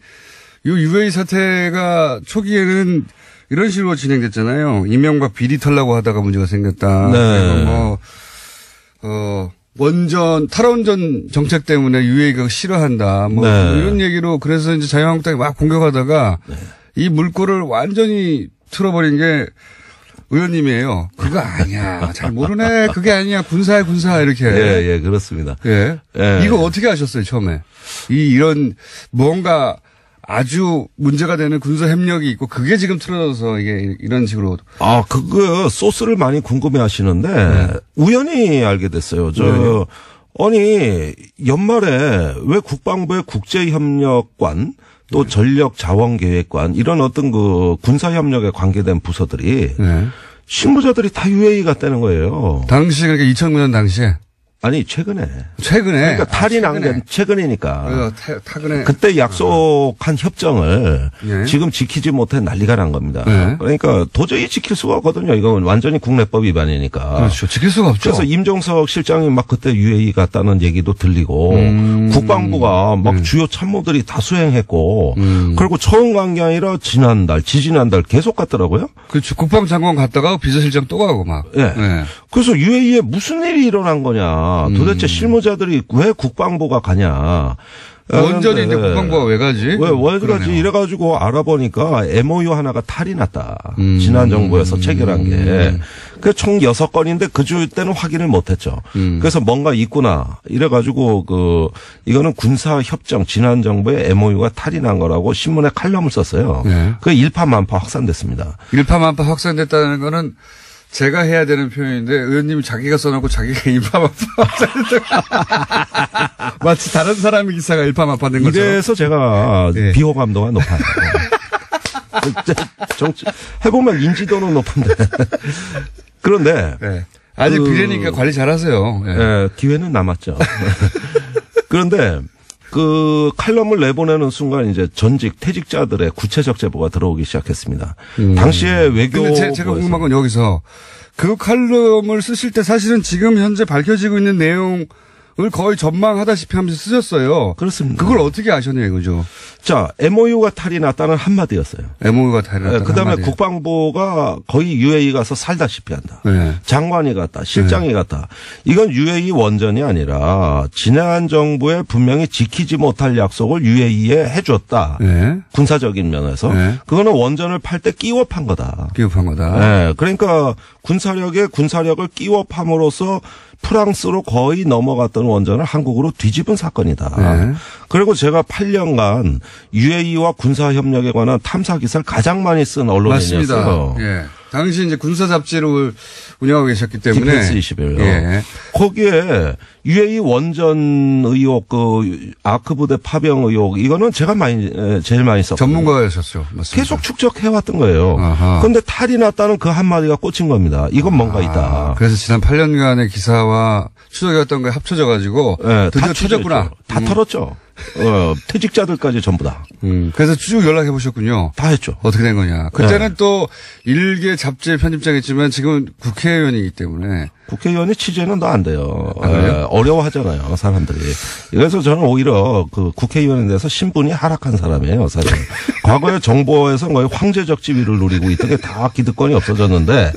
S1: 이 UAE 사태가 초기에는 이런 식으로 진행됐잖아요. 이명박 비리 털라고 하다가 문제가 생겼다.
S6: 네.
S1: 그리고 원전 탈원전 정책 때문에 UAE가 싫어한다. 이런 얘기로 그래서 이제 자유한국당이 막 공격하다가 이 물꼬를 완전히 틀어버린 게 의원님이에요. 그거 아니야. 잘 모르네. 그게 아니야. 군사야 군사 이렇게.
S6: 예, 그렇습니다.
S1: 예. 이거 어떻게 하셨어요 처음에? 이런 뭔가 아주 문제가 되는 군사 협력이 있고 그게 지금 틀어져서 이게 이런 식으로.
S6: 그거 소스를 많이 궁금해 하시는데 우연히 알게 됐어요. 아니 연말에 왜 국방부의 국제협력관 또 전력자원계획관 이런 어떤 그 군사협력에 관계된 부서들이 신부자들이 다 UAE 갔다는 거예요.
S1: 당시 그러니까 2009년 당시에.
S6: 아니 최근에.
S1: 그러니까
S6: 탈이 난 게 최근이니까.
S1: 최근에.
S6: 그때 약속한 협정을
S1: 예.
S6: 지금 지키지 못해 난리가 난 겁니다.
S1: 예.
S6: 그러니까 도저히 지킬 수가 없거든요. 이건 완전히 국내법 위반이니까.
S1: 그렇죠. 지킬 수가 없죠.
S6: 그래서 임종석 실장이 막 그때 UAE 갔다는 얘기도 들리고 국방부가 막 주요 참모들이 다 수행했고 그리고 처음 간 게 아니라 지지난달 계속 갔더라고요.
S1: 그렇죠. 국방장관 갔다가 비서실장 또 가고 막.
S6: 예.
S1: 네.
S6: 그래서 UAE에 무슨 일이 일어난 거냐. 도대체 실무자들이 왜 국방부가 가냐.
S1: 원전이 이제 국방부가 왜 가지?
S6: 왜 가지? 이래가지고 알아보니까 MOU 하나가 탈이 났다. 지난 정부에서 체결한 게. 그 총 6건인데 그 주 때는 확인을 못했죠. 그래서 뭔가 있구나. 이래가지고 이거는 군사협정 지난 정부의 MOU가 탈이 난 거라고 신문에 칼럼을 썼어요. 네. 그 일파만파 확산됐습니다.
S1: 일파만파 확산됐다는 거는 제가 해야 되는 표현인데 의원님이 자기가 써놓고 자기가 일파만파 마치 다른 사람의 기사가 일파만파 된 것처럼.
S6: 이래서 제가 네. 비호감도가 높아요. 정치 해보면 인지도는 높은데 그런데
S1: 네. 아직 비례니까 관리 잘하세요.
S6: 네. 네, 기회는 남았죠. 그런데 그 칼럼을 내보내는 순간 이제 전직 퇴직자들의 구체적 제보가 들어오기 시작했습니다. 당시에 외교.
S1: 근데 제가 궁금한 건 여기서 그 칼럼을 쓰실 때 사실은 지금 현재 밝혀지고 있는 내용을 거의 전망하다시피 하면서 쓰셨어요.
S6: 그렇습니다.
S1: 그걸 어떻게 아셨냐 이거죠.
S6: 자, MOU가 탈이 났다는 한마디였어요.
S1: MOU가 탈이 났다는
S6: 그다음에
S1: 한마디.
S6: 국방부가 거의 UAE 가서 살다시피 한다.
S1: 네.
S6: 장관이 갔다. 실장이
S1: 네.
S6: 갔다. 이건 UAE 원전이 아니라 지난 정부에 분명히 지키지 못할 약속을 UAE에 해줬다.
S1: 네.
S6: 군사적인 면에서.
S1: 네.
S6: 그거는 원전을 팔 때 끼워 판 거다.
S1: 끼워 판 거다.
S6: 네. 그러니까 군사력에 군사력을 끼워 팜으로써 프랑스로 거의 넘어갔던 원전을 한국으로 뒤집은 사건이다.
S1: 네.
S6: 그리고 제가 8년간 UAE와 군사협력에 관한 탐사 기사를 가장 많이 쓴 언론인이었어요.
S1: 맞습니다. 예. 당시 이제 군사 잡지를 운영하고 계셨기 때문에.
S6: 디펜스 21요.
S1: 예.
S6: 거기에 UAE 원전 의혹, 아크 부대 파병 의혹, 이거는 제가 제일 많이 썼거든요.
S1: 전문가였었죠. 맞습니다.
S6: 계속 축적해왔던 거예요. 그런데 탈이 났다는 그 한마디가 꽂힌 겁니다. 이건 뭔가 있다.
S1: 그래서 지난 8년간의 기사와 추적해왔던 거에 합쳐져가지고. 네, 드디어 터졌구나.
S6: 다 털었죠. 퇴직자들까지 전부 다.
S1: 그래서 쭉 연락해 보셨군요.
S6: 다 했죠.
S1: 어떻게 된 거냐. 그때는 또 일개 잡지의 편집장이었지만 지금은 국회의원이기 때문에.
S6: 국회의원이 취재는 더 안 돼요.
S1: 아,
S6: 어려워하잖아요, 사람들이. 그래서 저는 오히려 그 국회의원에 대해서 신분이 하락한 사람이에요, 사실. 과거에 정부에서 거의 황제적 지위를 누리고 있던 게 다 기득권이 없어졌는데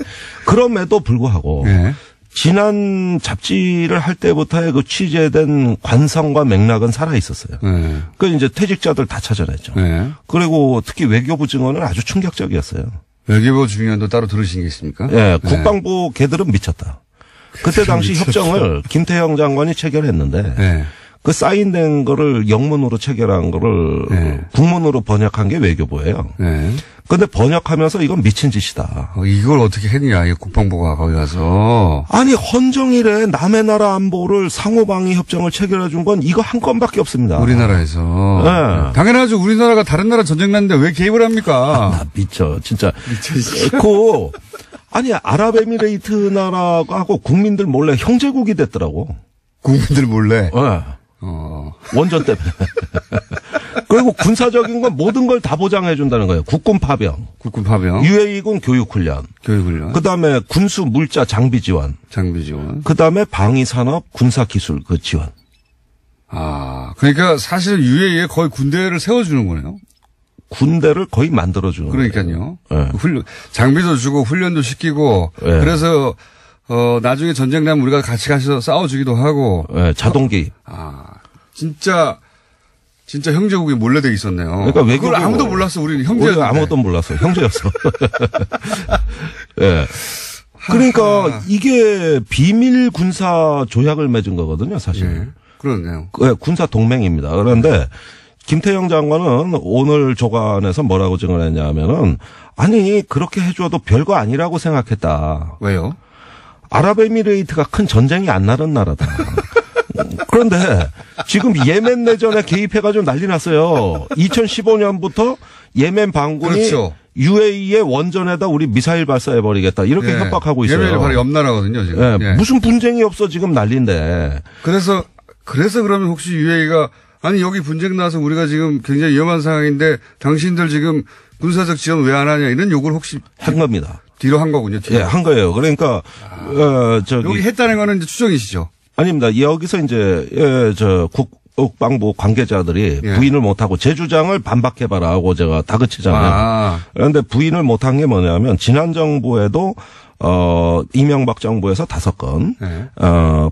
S6: 그럼에도 불구하고 네. 지난 잡지를 할 때부터의 그 취재된 관성과 맥락은 살아 있었어요. 그 이제 퇴직자들 다 찾아냈죠. 그리고 특히 외교부 증언은 아주 충격적이었어요.
S1: 외교부 증언도 따로 들으신 게 있습니까?
S6: 네, 국방부 걔들은 미쳤다. 그때 당시 협정을 김태형 장관이 체결했는데 네. 그 사인된 거를 영문으로 체결한 거를 네. 국문으로 번역한 게 외교부예요. 그런데 번역하면서 이건 미친 짓이다.
S1: 이걸 어떻게 했냐, 이 국방부가 거기 가서.
S6: 아니 헌정일에 남의 나라 안보를 상호방위 협정을 체결해 준 건 이거 한 건밖에 없습니다.
S1: 우리나라에서. 네. 당연하죠. 우리나라가 다른 나라 전쟁 났는데 왜 개입을 합니까?
S6: 나 미쳐, 진짜. 아니 아랍에미레이트 나라하고 국민들 몰래 형제국이 됐더라고.
S1: 국민들 몰래.
S6: 네. 원전 때문에. 그리고 군사적인 건 모든 걸 다 보장해 준다는 거예요. 국군 파병.
S1: 국군 파병.
S6: UAE군 교육훈련.
S1: 교육훈련.
S6: 그다음에 군수 물자 장비 지원.
S1: 장비 지원.
S6: 그다음에 방위산업 군사기술 그 지원.
S1: 아, 그러니까 사실은 UAE에 거의 군대를 세워주는 거네요.
S6: 군대를 거의 만들어주는
S1: 그러니까요.
S6: 거예요.
S1: 네. 장비도 주고 훈련도 시키고 네. 그래서 나중에 전쟁 나면 우리가 같이 가서 싸워주기도 하고.
S6: 네, 자동기.
S1: 진짜 형제국이 몰래 돼 있었네요.
S6: 그러니까 외국을
S1: 그걸 아무도 몰랐어. 우리는 형제였는데.
S6: 아무도 몰랐어. 형제였어. 예. 네. 그러니까 이게 비밀 군사 조약을 맺은 거거든요, 사실.
S1: 네. 그렇네요.
S6: 네, 군사 동맹입니다. 그런데 김태형 장관은 오늘 조간에서 뭐라고 증언했냐면은 아니 그렇게 해줘도 별거 아니라고 생각했다.
S1: 왜요?
S6: 아랍에미레이트가 큰 전쟁이 안 나는 나라다. 그런데 지금 예멘 내전에 개입해가지고 난리 났어요. 2015년부터 예멘 반군이
S1: 그렇죠.
S6: UAE의 원전에다 우리 미사일 발사해버리겠다. 이렇게
S1: 예.
S6: 협박하고 있어요.
S1: 예멘이 바로 옆 나라거든요, 지금.
S6: 예.
S1: 예.
S6: 무슨 분쟁이 없어 지금 난리인데.
S1: 그래서 그러면 혹시 UAE가 아니 여기 분쟁 나서 우리가 지금 굉장히 위험한 상황인데 당신들 지금 군사적 지원 왜 안 하냐 이런 요구를 혹시
S6: 한 겁니다.
S1: 뒤로 한 거군요. 뒤로.
S6: 예, 한 거예요. 그러니까
S1: 여기 했다는 거는 이제 추정이시죠?
S6: 아닙니다. 여기서 이제 국방부 관계자들이
S1: 예.
S6: 부인을 못하고 제 주장을 반박해봐라 하고 제가 다그치잖아요. 그런데 부인을 못한 게 뭐냐면 지난 정부에도 이명박 정부에서 5건,
S1: 네.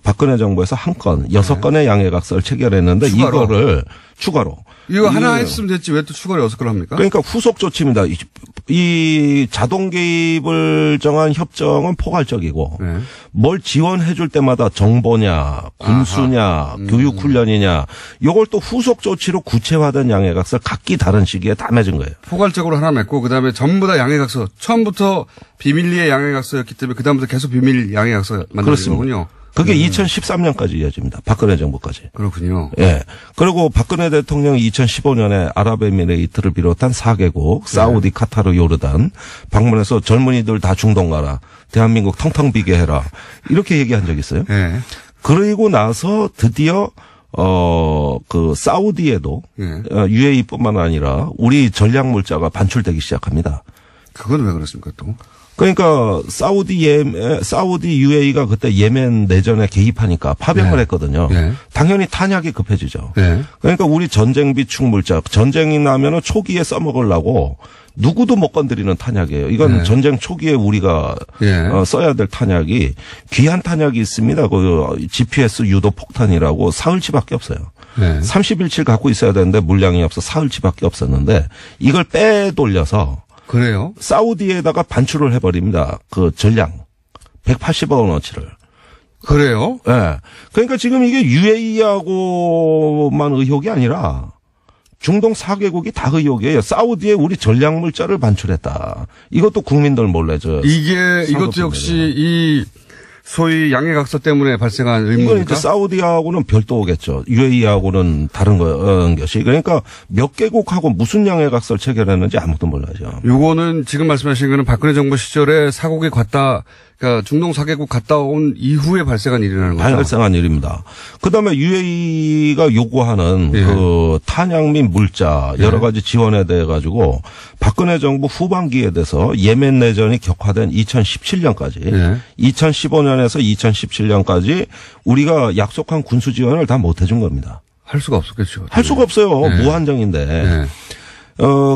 S6: 박근혜 정부에서 1건, 6건의 양해각서를 체결했는데 이거를 추가로.
S1: 이거 하나 했으면 됐지 왜 또 추가로 6건 합니까?
S6: 그러니까 후속 조치입니다. 이 자동 개입을 정한 협정은 포괄적이고
S1: 네.
S6: 뭘 지원해 줄 때마다 정보냐, 군수냐, 교육훈련이냐 요걸 또 후속 조치로 구체화된 양해각서를 각기 다른 시기에 다 맺은 거예요.
S1: 포괄적으로 하나 맺고 그다음에 전부 다 양해각서 처음부터 비밀리에 양해각서였기 때문에 그다음부터 계속 비밀 양해각서 만들어진 거군요.
S6: 그게 2013년까지 이어집니다. 박근혜 정부까지.
S1: 그렇군요.
S6: 예. 그리고 박근혜 대통령이 2015년에 아랍에미레이트를 비롯한 4개국, 사우디, 카타르, 요르단 방문해서 젊은이들 다 중동 가라. 대한민국 텅텅 비게 해라. 이렇게 얘기한 적이 있어요.
S1: 네.
S6: 그리고 나서 드디어 그 사우디에도 UAE뿐만 아니라 우리 전략 물자가 반출되기 시작합니다.
S1: 그건 왜 그렇습니까 또?
S6: 그러니까 사우디 UAE가 그때 예멘 내전에 개입하니까 파병을 했거든요. 당연히 탄약이 급해지죠. 그러니까 우리 전쟁비 축물자 전쟁이 나면은 초기에 써먹으려고 누구도 못 건드리는 탄약이에요. 이건 전쟁 초기에 우리가 써야 될 탄약이 귀한 탄약이 있습니다. 그 GPS 유도 폭탄이라고 사흘치밖에 없어요. 30일치를 갖고 있어야 되는데 물량이 없어 사흘치밖에 없었는데 이걸 빼돌려서
S1: 그래요?
S6: 사우디에다가 반출을 해버립니다. 그 전량 180억 원어치를.
S1: 그래요?
S6: 예. 네. 그러니까 지금 이게 UAE하고만 의혹이 아니라 중동 4개국이 다 의혹이에요. 사우디에 우리 전략 물자를 반출했다. 이것도 국민들 몰래
S1: 이것도 역시 이 소위 양해각서 때문에 발생한 의문입니까?
S6: 이건 이제 사우디하고는 별도겠죠. UAE하고는 다른 것이. 그러니까 몇 개국하고 무슨 양해각서를 체결했는지 아무도 몰라요.
S1: 요거는 지금 말씀하신 거는 박근혜 정부 시절에 4국에 그러니까 중동 4개국 갔다 온 이후에 발생한 일이라는 거죠.
S6: 발생한 일입니다. 그다음에 UAE가 요구하는 그 탄약 및 물자 여러 가지 지원에 대해 가지고 박근혜 정부 후반기에 돼서 예멘 내전이 격화된 2017년까지 2015년에서 2017년까지 우리가 약속한 군수 지원을 다 못 해준 겁니다.
S1: 할 수가 없었겠죠.
S6: 할 수가 없어요. 무한정인데.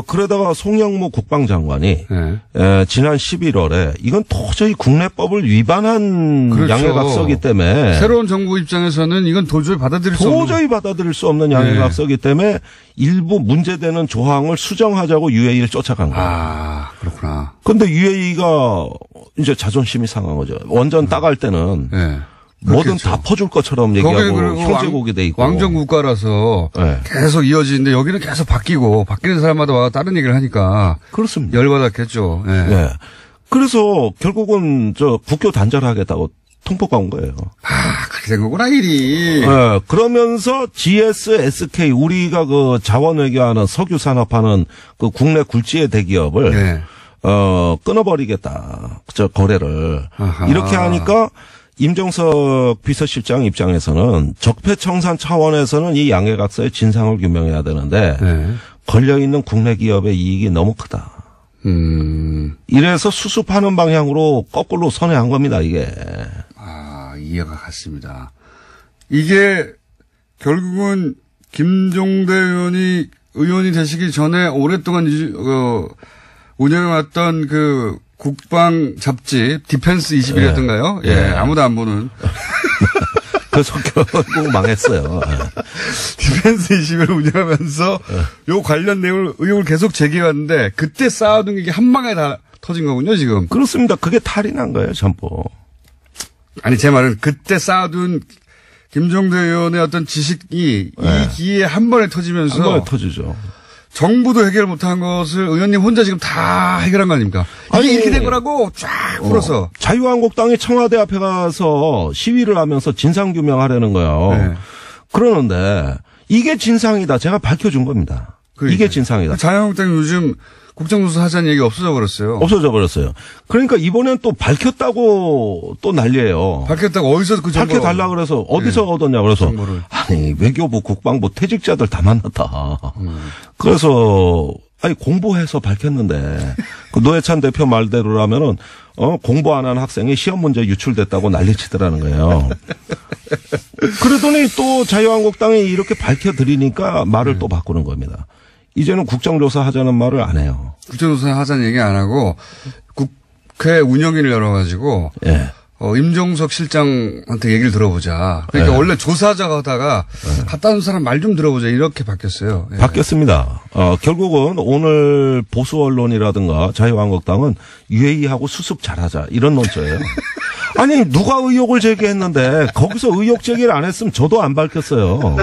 S6: 그러다가 송영무 국방장관이 지난 11월에 이건 도저히 국내법을 위반한
S1: 그렇죠.
S6: 양해각서이기 때문에
S1: 새로운 정부 입장에서는 이건 도저히 받아들일 수 없는
S6: 양해각서이기 때문에 일부 문제되는 조항을 수정하자고 UAE를 쫓아간 거예요.
S1: 아, 그렇구나.
S6: 그런데 UAE가 이제 자존심이 상한 거죠. 원전 따갈 때는 뭐든 다 퍼줄 것처럼 얘기하고 형제국이 돼 있고.
S1: 왕정 국가라서 계속 이어지는데 여기는 계속 바뀌는 사람마다 와 다른 얘기를 하니까.
S6: 그렇습니다.
S1: 열받았겠죠.
S6: 그래서 결국은 국교 단절하겠다고 통보가 온 거예요.
S1: 아, 그렇게 된 거구나, 일이.
S6: 그러면서 GS, SK, 우리가 그 자원 외교하는 석유 산업하는 그 국내 굴지의 대기업을 끊어버리겠다. 거래를. 아하. 이렇게 하니까 임종석 비서실장 입장에서는 적폐청산 차원에서는 이 양해각서의 진상을 규명해야 되는데 걸려있는 국내 기업의 이익이 너무 크다. 이래서 수습하는 방향으로 거꾸로 선회한 겁니다, 이게.
S1: 아, 이해가 갔습니다. 이게 결국은 김종대 의원이 되시기 전에 오랫동안 운영해왔던 그 국방 잡지 디펜스 21이었던가요? 아무도 안 보는.
S6: 그래서 결국 망했어요.
S1: 디펜스 21을 운영하면서 요 관련 내용을 의혹을 계속 제기해왔는데 그때 쌓아둔 게 한 방에 다 터진 거군요, 지금.
S6: 그렇습니다. 그게 탈이 난 거예요, 전부.
S1: 아니, 제 말은 그때 쌓아둔 김종대 의원의 어떤 지식이 이 기회에 한 번에 터지면서.
S6: 한 번에 터지죠.
S1: 정부도 해결 못한 것을 의원님 혼자 지금 다 해결한 거 아닙니까? 이게 이렇게 된 거라고 쫙 풀어서.
S6: 자유한국당이 청와대 앞에 가서 시위를 하면서 진상규명하려는 거예요. 그러는데 이게 진상이다. 제가 밝혀준 겁니다. 그러니까. 이게 진상이다.
S1: 자유한국당이 요즘 국정조사 하자는 얘기 없어져 버렸어요.
S6: 없어져 버렸어요. 그러니까 이번엔 또 밝혔다고 또 난리예요.
S1: 밝혔다고 어디서 그 정보
S6: 밝혀달라 그래서 어디서 얻었냐 그래서
S1: 정보를.
S6: 아니 외교부 국방부 퇴직자들 다 만났다. 그래서 아니 공부해서 밝혔는데 그 노회찬 대표 말대로라면은 공부 안 한 학생이 시험 문제 유출됐다고 난리치더라는 거예요. 그러더니 또 자유한국당이 이렇게 밝혀드리니까 말을 또 바꾸는 겁니다. 이제는 국정조사 하자는 말을 안 해요.
S1: 국정조사 하자는 얘기 안 하고 국회 운영위를 열어가지고
S6: 예.
S1: 임종석 실장한테 얘기를 들어보자. 그러니까
S6: 예.
S1: 원래 조사하자가 하다가 갔다 온 사람 말 좀 들어보자 이렇게 바뀌었어요. 예.
S6: 바뀌었습니다. 결국은 오늘 보수 언론이라든가 자유한국당은 UAE하고 수습 잘하자 이런 논조예요. 아니 누가 의혹을 제기했는데 거기서 의혹 제기를 안 했으면 저도 안 밝혔어요.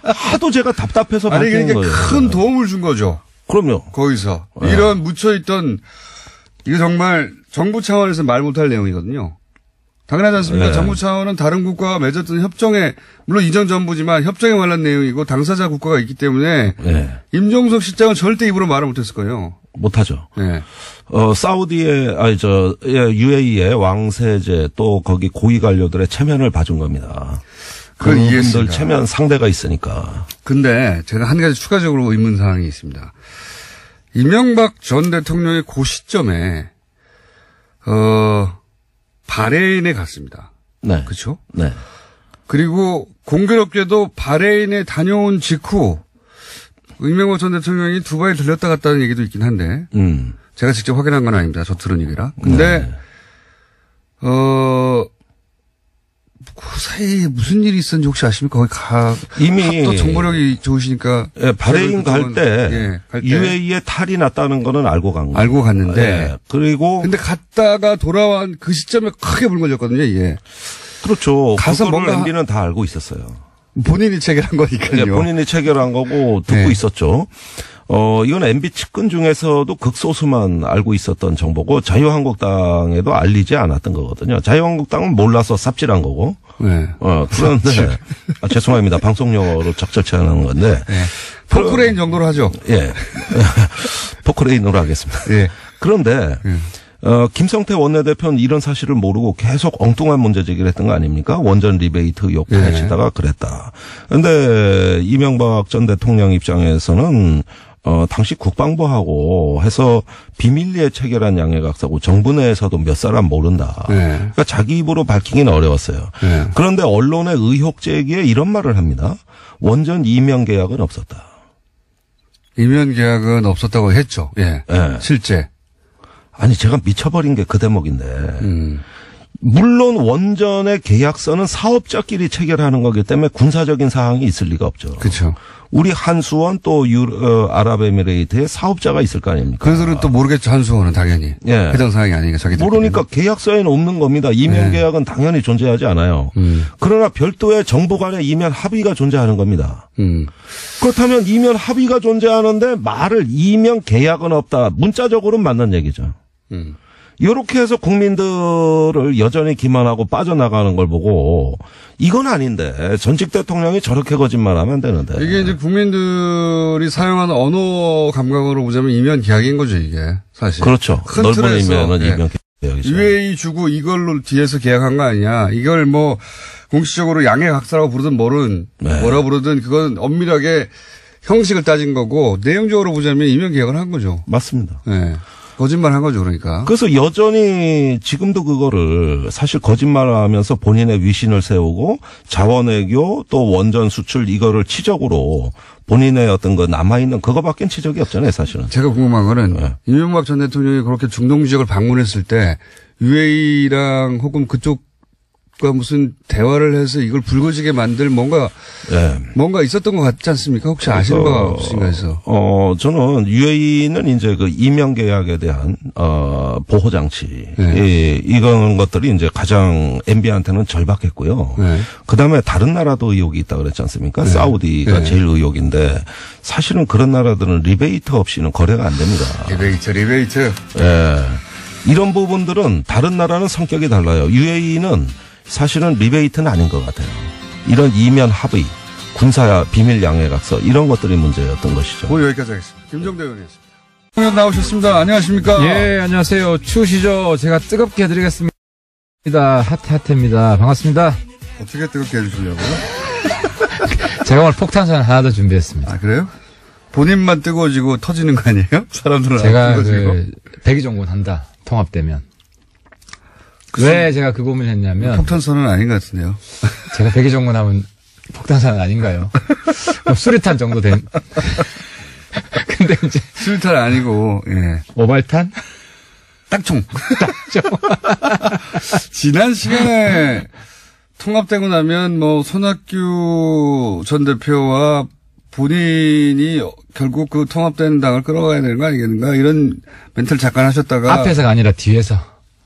S6: 하도 제가 답답해서
S1: 아니
S6: 밝히는
S1: 그러니까
S6: 거예요.
S1: 큰 도움을 준 거죠.
S6: 그럼요.
S1: 거기서
S6: 네.
S1: 이런 묻혀있던 이거 정말 정부 차원에서 말 못할 내용이거든요. 당연하지 않습니까?
S6: 네.
S1: 정부 차원은 다른 국가와 맺었던 협정에 물론 이전 정부지만 협정에 관한 내용이고 당사자 국가가 있기 때문에
S6: 네.
S1: 임종석 실장은 절대 입으로 말을 못했을 거예요.
S6: 못하죠.
S1: 네.
S6: 사우디의, UAE의 왕세제 또 거기 고위 관료들의 체면을 봐준 겁니다.
S1: 그건
S6: 그분들
S1: 이해했습니다.
S6: 체면 상대가 있으니까.
S1: 근데 제가 한 가지 추가적으로 의문 사항이 있습니다. 이명박 전 대통령이 그 시점에, 바레인에 갔습니다.
S6: 네.
S1: 그렇죠?
S6: 네.
S1: 그리고 공교롭게도 바레인에 다녀온 직후 이명박 전 대통령이 두바이 들렸다 갔다는 얘기도 있긴 한데 제가 직접 확인한 건 아닙니다. 저 들은 얘기라. 근데
S6: 네.
S1: 그 사이에 무슨 일이 있었는지 혹시 아십니까? 거기
S6: 이미
S1: 또 정보력이 좋으시니까
S6: 예, 바레인 갈 때
S1: 갈 때
S6: UAE에 탈이 났다는 거는 알고 간 거예요.
S1: 알고 갔는데
S6: 예. 그리고
S1: 근데 갔다가 돌아온 그 시점에 크게 불 걸렸거든요. 예.
S6: 그렇죠.
S1: 가서
S6: 그거를
S1: 뭔가
S6: MB는 다 알고 있었어요.
S1: 본인이 체결한 거니까요.
S6: 예, 본인이 체결한 거고 듣고
S1: 네.
S6: 있었죠. 이건 MB 측근 중에서도 극소수만 알고 있었던 정보고 자유한국당에도 알리지 않았던 거거든요. 자유한국당은 몰라서 삽질한 거고.
S1: 네.
S6: 그런데 죄송합니다. 방송용어로 적절치 않은 건데.
S1: 네. 포크레인 정도로 하죠.
S6: 예. 포크레인으로 하겠습니다.
S1: 예.
S6: 그런데 김성태 원내대표는 이런 사실을 모르고 계속 엉뚱한 문제 제기를 했던 거 아닙니까? 원전 리베이트 의혹 파헤치다가 그랬다. 그런데 이명박 전 대통령 입장에서는 당시 국방부하고 해서 비밀리에 체결한 양해각서고 정부 내에서도 몇 사람 모른다.
S1: 네.
S6: 그러니까 자기 입으로 밝히기는 어려웠어요.
S1: 네.
S6: 그런데 언론의 의혹 제기에 이런 말을 합니다. 원전 이면 계약은 없었다.
S1: 이면 계약은 없었다고 했죠. 예.
S6: 예.
S1: 실제.
S6: 아니 제가 미쳐버린 게 그 대목인데 물론 원전의 계약서는 사업자끼리 체결하는 거기 때문에 군사적인 사항이 있을 리가 없죠.
S1: 그렇죠.
S6: 우리 한수원 또 아랍에미레이트에 사업자가 있을 거 아닙니까?
S1: 그래서는 또 모르겠죠. 한수원은 당연히.
S6: 예.
S1: 해당 사항이 아니니까 자기들.
S6: 모르니까 계약서에는 없는 겁니다. 이면 계약은 당연히 존재하지 않아요. 그러나 별도의 정부 간의 이면 합의가 존재하는 겁니다. 그렇다면 이면 합의가 존재하는데 말을 이면 계약은 없다. 문자적으로는 맞는 얘기죠. 이렇게 해서 국민들을 여전히 기만하고 빠져나가는 걸 보고 이건 아닌데 전직 대통령이 저렇게 거짓말하면 안 되는데.
S1: 이게 이제 국민들이 사용하는 언어 감각으로 보자면 이면 계약인 거죠, 이게. 사실.
S6: 그렇죠.
S1: 큰
S6: 넓은
S1: 틀에서.
S6: 의미는
S1: 예.
S6: 이면 계약이죠.
S1: UAE 주고 이걸로 뒤에서 계약한 거 아니냐. 이걸 뭐 공식적으로 양해각서라고 부르든 뭐라 부르든 그건 엄밀하게 형식을 따진 거고 내용적으로 보자면 이면 계약을 한 거죠.
S6: 맞습니다.
S1: 예. 거짓말 한 거죠, 그러니까.
S6: 그래서 여전히 지금도 그거를 사실 거짓말을 하면서 본인의 위신을 세우고 자원외교 또 원전 수출 이거를 치적으로 본인의 어떤 거 남아있는 그거밖엔 치적이 없잖아요, 사실은.
S1: 제가 궁금한 거는
S6: 네.
S1: 이명박 전 대통령이 그렇게 중동 지역을 방문했을 때 UAE랑 혹은 그쪽과 무슨 대화를 해서 이걸 불거지게 만들 뭔가 있었던 것 같지 않습니까? 혹시 아시는 바가 없으신가 해서.
S6: 저는 UAE는 이제 그 이면 계약에 대한 보호 장치 이런 것들이 이제 가장 MB한테는 절박했고요. 그다음에 다른 나라도 의혹이 있다 그랬지 않습니까? 사우디가 제일 의혹인데 사실은 그런 나라들은 리베이트 없이는 거래가 안 됩니다.
S1: 리베이트.
S6: 예. 이런 부분들은 다른 나라는 성격이 달라요. UAE는 사실은 리베이트는 아닌 것 같아요. 이런 이면 합의, 군사 비밀 양해각서 이런 것들이 문제였던 것이죠.
S1: 오늘 여기까지 하겠습니다. 김정대 의원이었습니다. 나오셨습니다. 안녕하십니까?
S7: 예, 안녕하세요. 추우시죠? 제가 뜨겁게 해드리겠습니다. 핫해입니다. 반갑습니다.
S1: 어떻게 뜨겁게 해주시려고요?
S7: 제가 오늘 폭탄선 하나 더 준비했습니다.
S1: 아, 그래요? 본인만 뜨거워지고 터지는 거 아니에요? 사람들은
S7: 제가 백의종군 한다. 통합되면. 왜 제가 그 고민을 했냐면.
S1: 폭탄선은 아닌 것 같은데요.
S7: 제가 백의종군 하면 폭탄선은 아닌가요? 수류탄 정도 된. 근데 이제.
S1: 수류탄 아니고, 예.
S7: 오발탄?
S1: 딱총. 지난 시간에 통합되고 나면 뭐 손학규 전 대표와 본인이 결국 그 통합된 당을 끌어가야 되는 거 아니겠는가 이런 멘트를 잠깐 하셨다가
S7: 앞에서가 아니라 뒤에서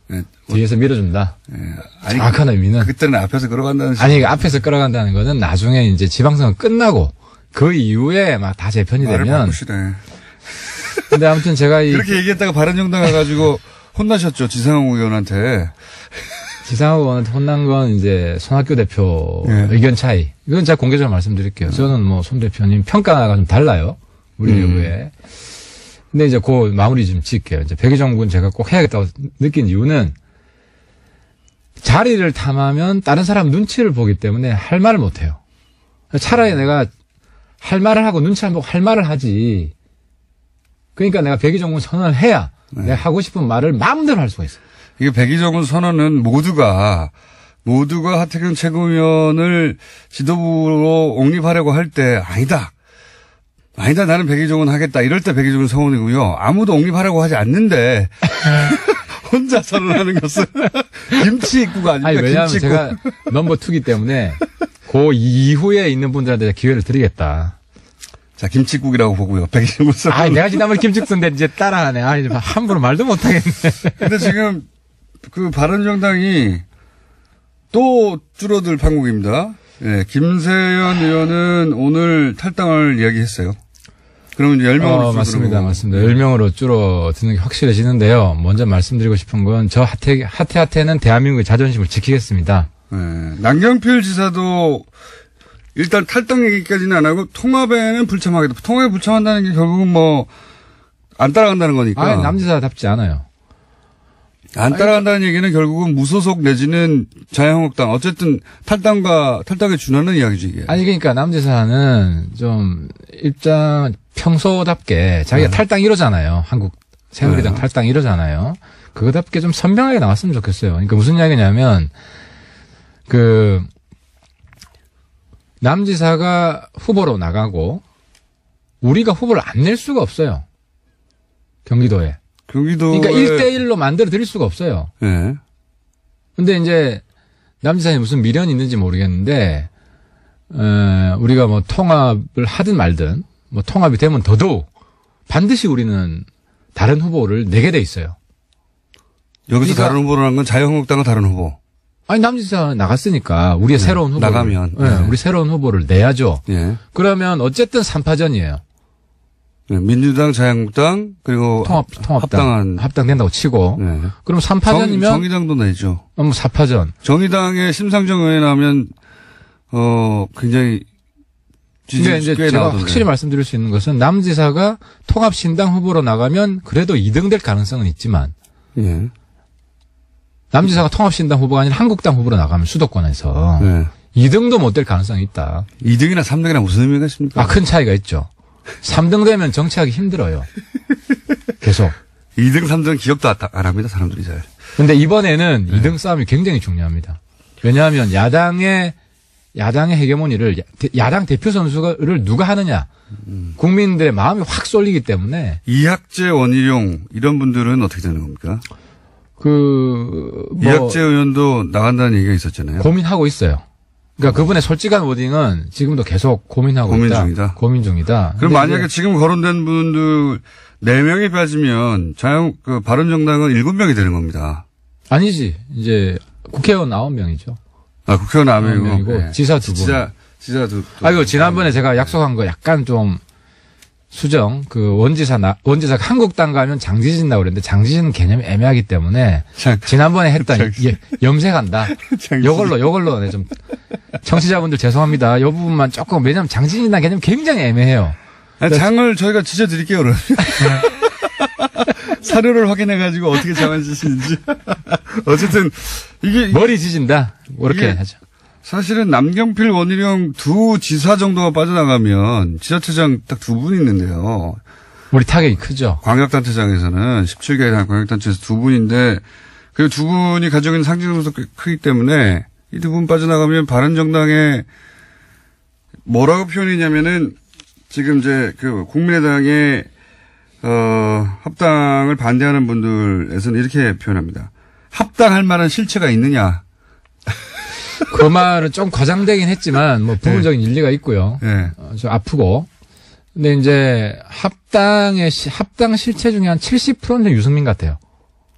S7: 네. 뒤에서 밀어준다.
S1: 네. 아니,
S7: 정확한 의미는
S1: 그때는 앞에서 끌어간다는
S7: 아니 앞에서 끌어간다는 거는 나중에 이제 지방선거 끝나고 그 이후에 막 다 재편이 되면
S1: 바꾸시네.
S7: 근데 아무튼 제가
S1: 그렇게 얘기했다가 바른정당 가가지고 혼나셨죠 지상욱 의원한테.
S7: 지상욱 의원한테 혼난 건 이제 손학규 대표
S1: 네.
S7: 의견 차이. 이건 제가 공개적으로 말씀드릴게요. 저는 뭐 손 대표님 평가가 좀 달라요. 우리 여부에. 근데 이제 그 마무리 좀 짓게요. 이제 백의종군 제가 꼭 해야겠다고 느낀 이유는 자리를 탐하면 다른 사람 눈치를 보기 때문에 할 말을 못 해요. 차라리 내가 할 말을 하고 눈치 안 보고 할 말을 하지. 그러니까 내가 백의종군 선언을 해야 내가 하고 싶은 말을 마음대로 할 수가 있어요.
S1: 이게 백의종군 선언은 모두가 하태경 최고위원을 지도부로 옹립하려고 할 때 아니다 나는 백의종군 하겠다 이럴 때 백의종군 선언이고요. 아무도 옹립하려고 하지 않는데 혼자 선언하는 것은 김치국가 아닙니까?
S7: 아니 왜냐하면
S1: 김치국.
S7: 제가 넘버 2기 때문에 그 이후에 있는 분들한테 기회를 드리겠다.
S1: 자, 김치국이라고 보고요. 백의종군 선언.
S7: 아니 내가 지난번에 김치국 쓴데 이제 따라하네. 아니 함부로 말도 못하겠네.
S1: 근데 지금 그 바른정당이 또 줄어들 판국입니다. 네, 김세연 의원은 오늘 탈당을 이야기했어요. 그러면 이제 10명으로
S7: 맞습니다. 10명으로 줄어드는 게 확실해지는데요. 먼저 말씀드리고 싶은 건 저 하태는 대한민국의 자존심을 지키겠습니다.
S1: 네, 남경필 지사도 일단 탈당 얘기까지는 안 하고 통합에는 불참하겠다. 통합에 불참한다는 게 결국은 뭐 안 따라간다는 거니까.
S7: 아니 남지사답지 않아요.
S1: 안 따라간다는 얘기는 결국은 무소속 내지는 자유한국당 어쨌든 탈당에 준하는 이야기지 이게.
S7: 아니 그러니까 남지사는 좀 입장 평소답게 자기가 탈당 1호잖아요. 한국 새누리당 탈당 1호잖아요. 그거답게 좀 선명하게 나왔으면 좋겠어요. 그러니까 무슨 이야기냐면 그 남지사가 후보로 나가고 우리가 후보를 안 낼 수가 없어요. 경기도에. 그러니까 1대1로 만들어 드릴 수가 없어요.
S1: 네.
S7: 근데 이제 남지사에 무슨 미련이 있는지 모르겠는데 우리가 뭐 통합을 하든 말든 뭐 통합이 되면 더더욱 반드시 우리는 다른 후보를 내게 돼 있어요.
S1: 여기서 그러니까 다른 후보라는 건 자유한국당과 다른 후보.
S7: 아니 남지사 나갔으니까 우리의 새로운 후보를
S1: 나가면
S7: 우리 새로운 후보를 내야죠.
S1: 예.
S7: 그러면 어쨌든 3파전이에요.
S1: 네, 민주당, 자유한국당 그리고
S7: 합당된다고 치고
S1: 네.
S7: 그럼 3파전이면
S1: 정의당도 내죠.
S7: 4파전.
S1: 정의당의 심상정 의원 하면 굉장히
S7: 근데 이제 제가 나오던데. 확실히 말씀드릴 수 있는 것은 남지사가 통합신당 후보로 나가면 그래도 2등 될 가능성은 있지만
S1: 예.
S7: 남지사가 통합신당 후보가 아니라 한국당 후보로 나가면 수도권에서 2등도 못 될 가능성이 있다.
S1: 2등이나 3등이나 무슨 의미가 있습니까?
S7: 큰 차이가 있죠. 3등 되면 정치하기 힘들어요. 계속.
S1: 2등, 3등 기억도 안 합니다, 사람들이 잘.
S7: 근데 이번에는 2등 싸움이 굉장히 중요합니다. 왜냐하면 야당의 헤게모니를, 야당 대표 선수를 누가 하느냐. 국민들의 마음이 확 쏠리기 때문에.
S1: 이학재, 원희룡, 이런 분들은 어떻게 되는 겁니까? 이학재 의원도 나간다는 얘기가 있었잖아요.
S7: 고민하고 있어요. 그러니까 그분의 솔직한 워딩은 지금도 계속 고민하고 있다. 고민 중이다.
S1: 그럼 만약에 지금 거론된 분들 4명이 빠지면 바른정당은 7명이 되는 겁니다.
S7: 아니지. 이제 국회의원 9명이죠.
S1: 아, 국회의원 9명이고.
S7: 네. 지사 2분.
S1: 지사 2분.
S7: 아이고, 지난번에 제가 약속한 거 약간 좀 수정, 원지사가 한국당 가면 장지진 나오고 그랬는데 장지진 개념이 애매하기 때문에 지난번에 했던 염색한다. 요걸로 네, 좀 청취자분들 죄송합니다. 요 부분만 조금 왜냐면 장지진이라는 개념이 굉장히 애매해요.
S1: 아니, 장을 저희가 지져드릴게요, 그러면. 사료를 확인해가지고 어떻게 장아지시는지. 어쨌든 이게
S7: 머리 지진다. 그렇게 하죠.
S1: 사실은 남경필, 원희룡 두 지사 정도가 빠져나가면 지자체장 딱 두 분 있는데요.
S7: 우리 타격이 크죠.
S1: 광역단체장에서는 17개 광역단체에서 두 분인데 그 두 분이 가지고 있는 상징성도 크기 때문에 이 두 분 빠져나가면 바른정당에 뭐라고 표현했냐면은 지금 이제 그 국민의당의 합당을 반대하는 분들에서는 이렇게 표현합니다. 합당할 만한 실체가 있느냐.
S7: 그 말은 좀 과장되긴 했지만 뭐 부분적인 네. 일리가 있고요.
S1: 네.
S7: 좀 아프고. 근데 이제 합당 실체 중에 한 70%는 유승민 같아요.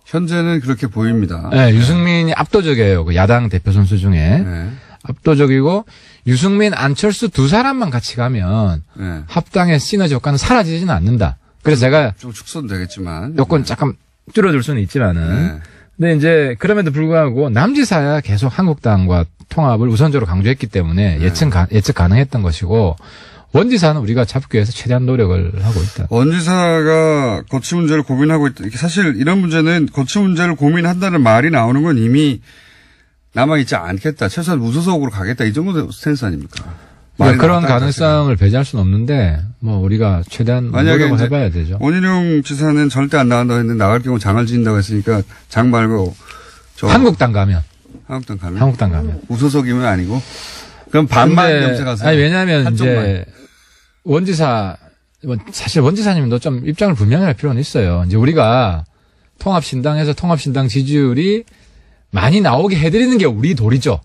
S1: 현재는 그렇게 보입니다.
S7: 네, 유승민이 압도적이에요. 그 야당 대표 선수 중에. 네. 압도적이고 유승민, 안철수 두 사람만 같이 가면 네. 합당의 시너지 효과는 사라지지는 않는다. 그래서 제가
S1: 좀 축소는 되겠지만
S7: 요건 잠깐 줄어들 수는 있지만은 네. 근데 이제 그럼에도 불구하고 남지사야 계속 한국당과 통합을 우선적으로 강조했기 때문에 네. 예측 가능했던 것이고 원지사는 우리가 잡기 위해서 최대한 노력을 하고 있다.
S1: 원지사가 거취 문제를 고민하고 있다. 사실 이런 문제는 거취 문제를 고민한다는 말이 나오는 건 이미 남아있지 않겠다. 최소한 무소속으로 가겠다. 이 정도 스탠스 아닙니까?
S7: 그런 가능성을 배제할 수는 없는데 뭐 우리가 최대한 노력을 해봐야 되죠.
S1: 원희룡 지사는 절대 안 나간다고 했는데 나갈 경우 장을 지인다고 했으니까 장 말고
S7: 한국당 가면. 한국당 가면.
S1: 무소속이면 아니고. 그럼 반만 염색하세요.
S7: 아니 왜냐하면 이제 원지사 사실 원지사님도 좀 입장을 분명히 할 필요는 있어요. 이제 우리가 통합신당에서 통합신당 지지율이 많이 나오게 해드리는 게 우리 도리죠.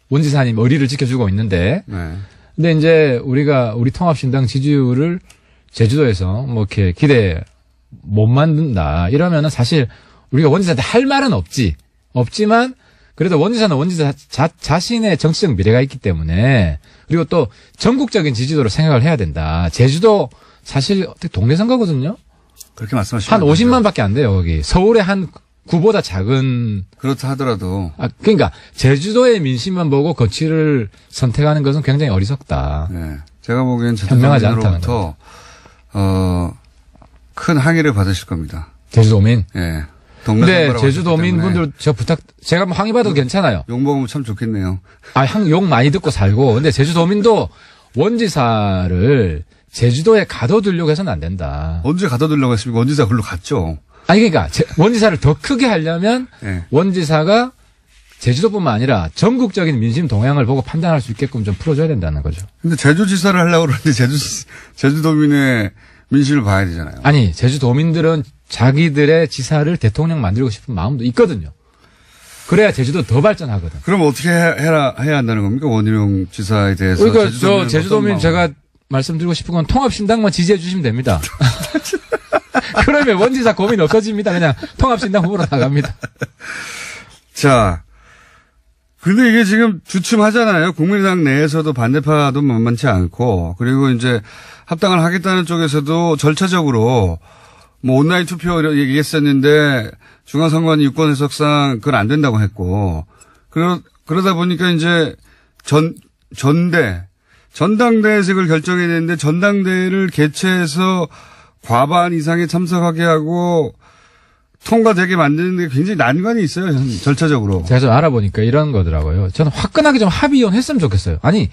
S7: 원지사님 의리를 지켜주고 있는데. 네. 근데 이제 우리 통합신당 지지율을 제주도에서 뭐 이렇게 기대 못 만든다. 이러면은 사실 우리가 원지사한테 할 말은 없지만 그래도 원지사는 원지사 자신의 정치적 미래가 있기 때문에 그리고 또 전국적인 지지도를 생각을 해야 된다. 제주도 사실 동네 선거거든요.
S1: 그렇게 말씀하시면
S7: 한 50만밖에 안 돼요. 거기 서울의 한 구보다 작은.
S1: 그렇다 하더라도.
S7: 그러니까 제주도의 민심만 보고 거취를 선택하는 것은 굉장히 어리석다.
S1: 네. 제가 보기엔 제주도민으로부터 큰 항의를 받으실 겁니다.
S7: 제주도민.
S1: 네.
S7: 근데 제주도민 분들 제가 뭐 항의 받아도 괜찮아요.
S1: 욕 먹으면 참 좋겠네요.
S7: 욕 많이 듣고 살고. 근데 제주도민도 원지사를 제주도에 가둬두려고 해서는 안 된다.
S1: 언제 가둬두려고 했습니까? 원지사 글로 갔죠.
S7: 그러니까 원지사를 더 크게 하려면 네. 원지사가 제주도뿐만 아니라 전국적인 민심 동향을 보고 판단할 수 있게끔 좀 풀어줘야 된다는 거죠.
S1: 근데 제주지사를 하려고 그러는데 제주도민의 민심을 봐야 되잖아요.
S7: 아니 제주도민들은 자기들의 지사를 대통령 만들고 싶은 마음도 있거든요. 그래야 제주도 더 발전하거든.
S1: 그럼 어떻게 해야 한다는 겁니까? 원희룡 지사에 대해서.
S7: 그러니까 제주도민 제가 말씀드리고 싶은 건 통합신당만 지지해 주시면 됩니다. 그러면 원지사 고민 없어집니다. 그냥 통합신당 후보로 나갑니다.
S1: 자, 근데 이게 지금 주춤하잖아요. 국민의당 내에서도 반대파도 만만치 않고, 그리고 이제 합당을 하겠다는 쪽에서도 절차적으로 뭐 온라인 투표 얘기했었는데 중앙선관위 유권 해석상 그건 안 된다고 했고, 그러다 보니까 이제 전당대회에서 그걸 결정해야 되는데 전당대회를 개최해서 과반 이상에 참석하게 하고 통과되게 만드는 게 굉장히 난관이 있어요. 절차적으로.
S7: 제가 좀 알아보니까 이런 거더라고요. 저는 화끈하게 좀 합의원 했으면 좋겠어요. 아니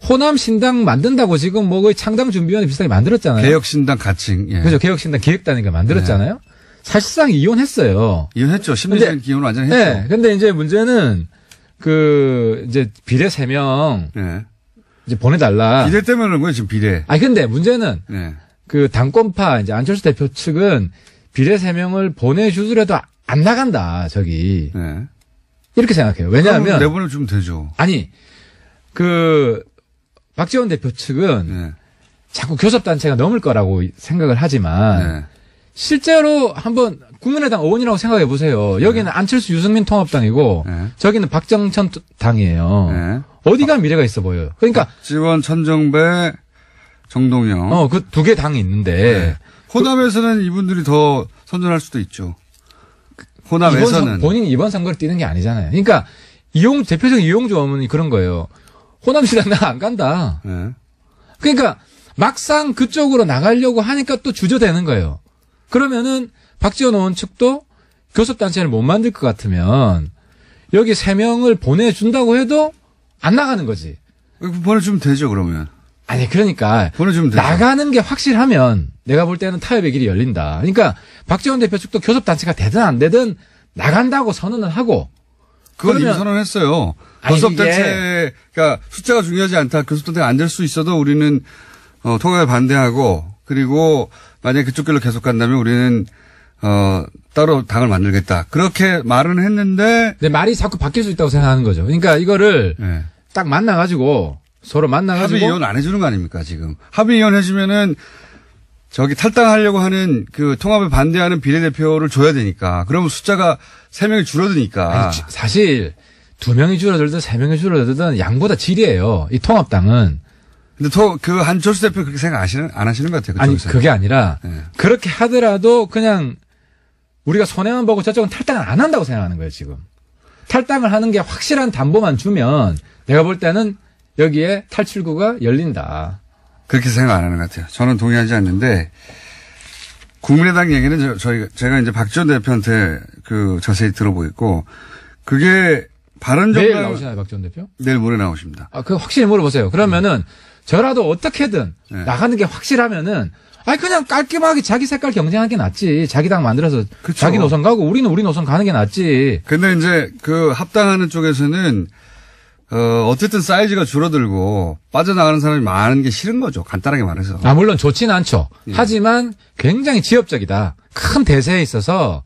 S7: 호남신당 만든다고 지금 뭐 거의 창당준비위원회 비슷하게 만들었잖아요.
S1: 개혁신당 가칭. 예.
S7: 그렇죠. 개혁신당 기획단위가 만들었잖아요. 네. 사실상 이혼했어요.
S1: 이혼했죠. 심리적인 기혼을 완전히 했죠.
S7: 네. 근데 이제 문제는 이제 비례 3명
S1: 네.
S7: 이제 보내달라.
S1: 비례 때문에 그런 거예요, 지금 비례.
S7: 근데 문제는
S1: 네.
S7: 당권파 이제 안철수 대표 측은 비례 3명을 보내주더라도 안 나간다, 저기.
S1: 네.
S7: 이렇게 생각해요. 왜냐하면.
S1: 내보내주면 되죠.
S7: 아니, 박지원 대표 측은
S1: 네.
S7: 자꾸 교섭단체가 넘을 거라고 생각을 하지만. 네. 실제로 한번 국민의당 의원이라고 생각해 보세요. 여기는 네. 안철수 유승민 통합당이고. 네. 저기는 박정천 당이에요. 네. 어디가 미래가 있어 보여요. 그러니까.
S1: 박지원, 천정배, 정동영.
S7: 그 두 개 당이 있는데.
S1: 네. 호남에서는 이분들이 더 선전할 수도 있죠. 호남에서는.
S7: 본인이 이번 선거를 뛰는 게 아니잖아요. 그러니까 대표적인 이용주 어머니 그런 거예요. 호남시당 나 안 간다.
S1: 네.
S7: 그러니까 막상 그쪽으로 나가려고 하니까 또 주저되는 거예요. 그러면은 박지원 의원 측도 교섭단체를 못 만들 것 같으면 여기 3명을 보내준다고 해도 안 나가는 거지.
S1: 보내주면 되죠, 그러면.
S7: 아니, 그러니까.
S1: 보내주면 되죠.
S7: 나가는 게 확실하면 내가 볼 때는 타협의 길이 열린다. 그러니까 박지원 대표 측도 교섭단체가 되든 안 되든 나간다고 선언을 하고.
S1: 그건 이미 선언했어요. 교섭단체가 숫자가 중요하지 않다. 교섭단체가 안 될 수 있어도 우리는 통합에 반대하고 그리고 만약에 그쪽 길로 계속 간다면 우리는 따로 당을 만들겠다. 그렇게 말은 했는데.
S7: 근데 말이 자꾸 바뀔 수 있다고 생각하는 거죠. 그러니까 이거를 네. 딱 만나가지고 서로 만나가지고.
S1: 합의위원 안 해주는 거 아닙니까, 지금. 합의위원 해주면은 저기 탈당하려고 하는 그 통합에 반대하는 비례대표를 줘야 되니까. 그러면 숫자가 3명이 줄어드니까.
S7: 아니, 사실 2명이 줄어들든 3명이 줄어들든 양보다 질이에요. 이 통합당은.
S1: 근데 그 한철수 대표 그렇게 생각 안 하시는 것 같아요.
S7: 아니, 그게 아니라 네. 그렇게 하더라도 그냥 우리가 손해만 보고 저쪽은 탈당을 안 한다고 생각하는 거예요, 지금. 탈당을 하는 게 확실한 담보만 주면 내가 볼 때는 여기에 탈출구가 열린다.
S1: 그렇게 생각 안 하는 것 같아요. 저는 동의하지 않는데 국민의당 얘기는 제가 이제 박지원 대표한테 자세히 들어보겠고 그게 바른정당
S7: 내일 나오시나요, 박지원 대표?
S1: 내일 모레 나오십니다.
S7: 그 확실히 물어보세요. 그러면은 저라도 어떻게든 네. 나가는 게 확실하면은 그냥 깔끔하게 자기 색깔 경쟁하는 게 낫지. 자기 당 만들어서 그쵸. 자기 노선 가고 우리는 우리 노선 가는 게 낫지.
S1: 근데 이제 합당하는 쪽에서는 어쨌든 사이즈가 줄어들고 빠져나가는 사람이 많은 게 싫은 거죠. 간단하게 말해서.
S7: 물론 좋지는 않죠. 예. 하지만 굉장히 지엽적이다. 큰 대세에 있어서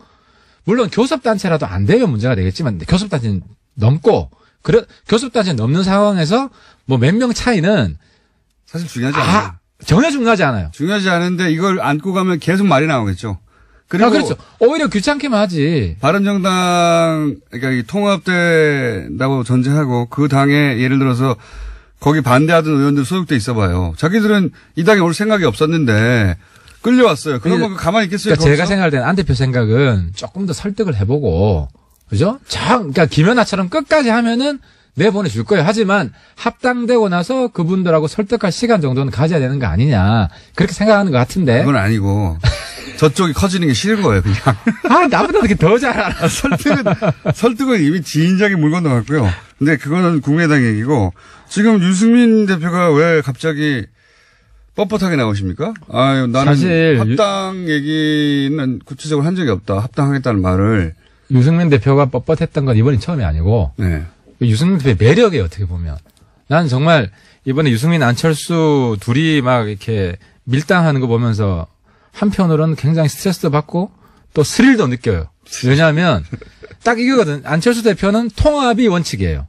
S7: 물론 교섭단체라도 안 되면 문제가 되겠지만 교섭단체는 넘고 교섭단체 넘는 상황에서 뭐 몇 명 차이는
S1: 사실 중요하지 않아요.
S7: 전혀 중요하지 않아요.
S1: 중요하지 않은데 이걸 안고 가면 계속 말이 나오겠죠. 그리고
S7: 그렇죠. 오히려 귀찮게만 하지.
S1: 바른정당 그러니까 통합된다고 전제하고 그 당에 예를 들어서 거기 반대하던 의원들 소속돼 있어봐요. 자기들은 이 당에 올 생각이 없었는데 끌려왔어요. 그러면 가만히 있겠어요?
S7: 그러니까 제가 생각할 때는 안 대표 생각은 조금 더 설득을 해보고 그죠? 그러니까 김연아처럼 끝까지 하면은 내보내줄 거예요. 하지만 합당되고 나서 그분들하고 설득할 시간 정도는 가져야 되는 거 아니냐. 그렇게 생각하는 것 같은데.
S1: 그건 아니고 저쪽이 커지는 게 싫은 거예요. 그냥.
S7: 나보다 이렇게 더 잘 알아.
S1: 설득은 이미 지인장에 물 건너갔고요. 근데 그거는 국민의당 얘기고 지금 유승민 대표가 왜 갑자기 뻣뻣하게 나오십니까? 나는 사실 합당 얘기는 구체적으로 한 적이 없다. 합당하겠다는 말을.
S7: 유승민 대표가 뻣뻣했던 건 이번이 처음이 아니고. 네. 유승민 대표의 매력이에요, 어떻게 보면. 난 정말 이번에 유승민, 안철수 둘이 막 이렇게 밀당하는 거 보면서 한편으로는 굉장히 스트레스도 받고 또 스릴도 느껴요. 왜냐하면 딱 이거거든. 안철수 대표는 통합이 원칙이에요.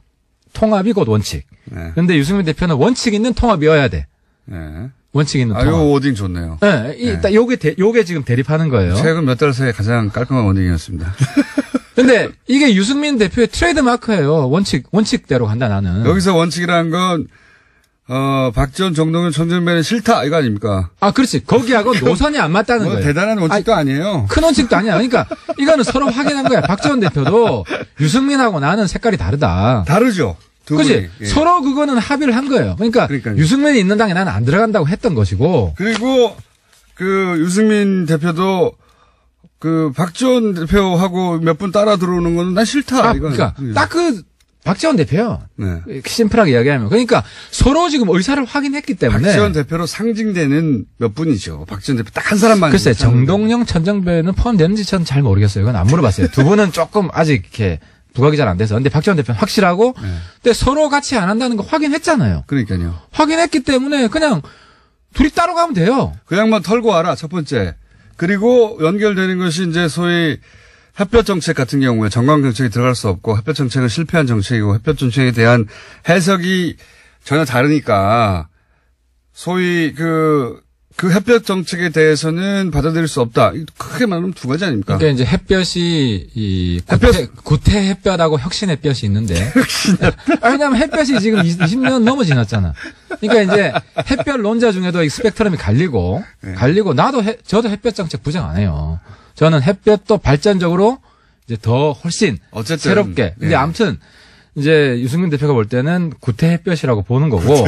S7: 통합이 곧 원칙. 그런데 유승민 대표는 원칙 있는 통합이어야 돼. 네. 원칙 있는 통합.
S1: 요 워딩 좋네요.
S7: 네. 딱 요게 지금 대립하는 거예요.
S1: 최근 몇 달 사이에 가장 깔끔한 워딩이었습니다.
S7: 근데 이게 유승민 대표의 트레이드 마크예요. 원칙대로 간다 나는.
S1: 여기서 원칙이라는 건 박지원, 정동윤, 천정배는 싫다 이거 아닙니까?
S7: 그렇지. 거기하고 노선이 안 맞다는 거예요.
S1: 대단한 원칙도 아니에요.
S7: 큰 원칙도 아니야. 그러니까 이거는 서로 확인한 거야. 박지원 대표도 유승민하고 나는 색깔이 다르다.
S1: 다르죠.
S7: 그렇지. 예. 서로 그거는 합의를 한 거예요. 그러니까요. 유승민이 있는 당에 나는 안 들어간다고 했던 것이고.
S1: 그리고 유승민 대표도 박지원 대표하고 몇 분 따라 들어오는 거는 난 싫다.
S7: 그러니까 딱 박지원 대표요. 네. 심플하게 이야기하면. 그러니까 서로 지금 의사를 확인했기 때문에.
S1: 박지원 대표로 상징되는 몇 분이죠. 박지원 대표 딱 한 사람만.
S7: 글쎄, 정동영, 천정배는 포함되는지 전 잘 모르겠어요. 이건 안 물어봤어요. 두 분은 조금 아직 이렇게 부각이 잘 안 돼서. 근데 박지원 대표는 확실하고. 네. 근데 서로 같이 안 한다는 거 확인했잖아요.
S1: 그러니까요.
S7: 확인했기 때문에 그냥 둘이 따로 가면 돼요.
S1: 그 양반 털고 와라, 첫 번째. 그리고 연결되는 것이 이제 소위 햇볕 정책 같은 경우에 정강 정책이 들어갈 수 없고 햇볕 정책은 실패한 정책이고 햇볕 정책에 대한 해석이 전혀 다르니까 소위 그 햇볕 정책에 대해서는 받아들일 수 없다. 크게 말하면 두 가지 아닙니까?
S7: 그러니까 이제 햇볕이 구태 햇볕하고 혁신 햇볕이 있는데. 왜냐하면 햇볕이 지금 20년 넘어 지났잖아. 그러니까 이제 햇볕론자 중에도 이 스펙트럼이 갈리고 저도 햇볕 정책 부정 안 해요. 저는 햇볕도 발전적으로 이제 더 훨씬 어쨌든, 새롭게. 근데 아무튼 이제 유승민 대표가 볼 때는 구태 햇볕이라고 보는 거고.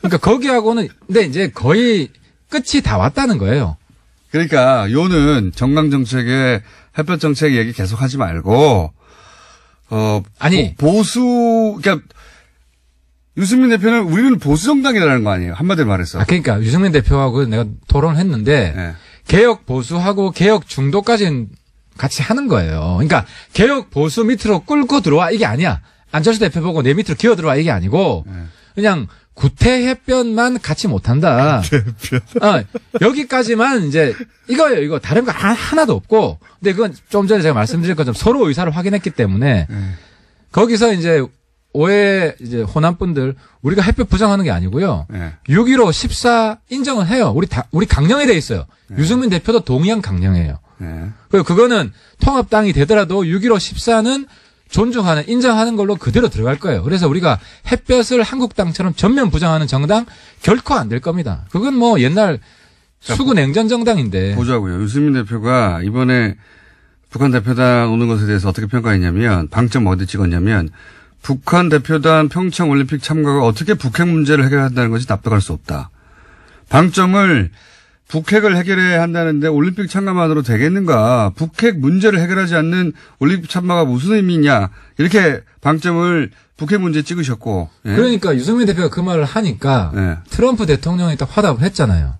S7: 그러니까 거기하고는 근데 이제 거의 끝이 다 왔다는 거예요.
S1: 그러니까 요는 정강 정책에 햇볕 정책 얘기 계속 하지 말고
S7: 아니
S1: 보수 그러니까 유승민 대표는 우리는 보수 정당이라는 거 아니에요. 한마디로 말해서.
S7: 그러니까 유승민 대표하고 내가 토론을 했는데
S1: 네.
S7: 개혁 보수하고 개혁 중도까지는 같이 하는 거예요. 그러니까 개혁 보수 밑으로 끌고 들어와 이게 아니야. 안철수 대표 보고 내 밑으로 기어 들어와 이게 아니고 그냥 구태 햇볕만 같이 못한다. 여기까지만 이제 이거예요. 이거 다른 거 하나도 없고. 근데 그건 좀 전에 제가 말씀드린 것처럼 서로 의사를 확인했기 때문에 거기서 이제 오해 이제 호남 분들 우리가 햇볕 부정하는 게 아니고요. 6.15 14 인정을 해요. 우리 강령에 돼 있어요. 유승민 대표도 동의한 강령이에요. 그리고 그거는 통합당이 되더라도 6.15 14는 존중하는 인정하는 걸로 그대로 들어갈 거예요. 그래서 우리가 햇볕을 한국당처럼 전면 부정하는 정당 결코 안 될 겁니다. 그건 뭐 옛날 수구 냉전 정당인데.
S1: 보자고요. 유승민 대표가 이번에 북한 대표단 오는 것에 대해서 어떻게 평가했냐면 방점 어디 찍었냐면 북한 대표단 평창 올림픽 참가가 어떻게 북핵 문제를 해결한다는 것이 납득할 수 없다. 방점을 북핵을 해결해야 한다는데 올림픽 참가만으로 되겠는가. 북핵 문제를 해결하지 않는 올림픽 참가가 무슨 의미냐. 이렇게 방점을 북핵 문제에 찍으셨고. 예.
S7: 그러니까 유승민 대표가 그 말을 하니까 트럼프 대통령이 딱 화답을 했잖아요.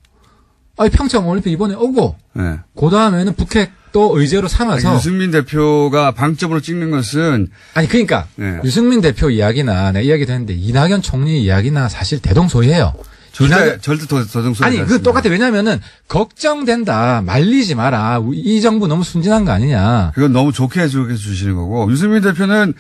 S7: 아니 평창 올림픽 이번에 오고 그 다음에는 북핵 또 의제로 삼아서.
S1: 유승민 대표가 방점으로 찍는 것은.
S7: 아니 그러니까 유승민 대표 이야기나 내 이야기도 했는데 이낙연 총리 이야기나 사실 대동소이해요.
S1: 절대 더동소이.
S7: 아니, 그 똑같아. 왜냐면은, 걱정된다. 말리지 마라. 이 정부 너무 순진한 거 아니냐.
S1: 그건 너무 좋게 해주시는 거고. 유승민 대표는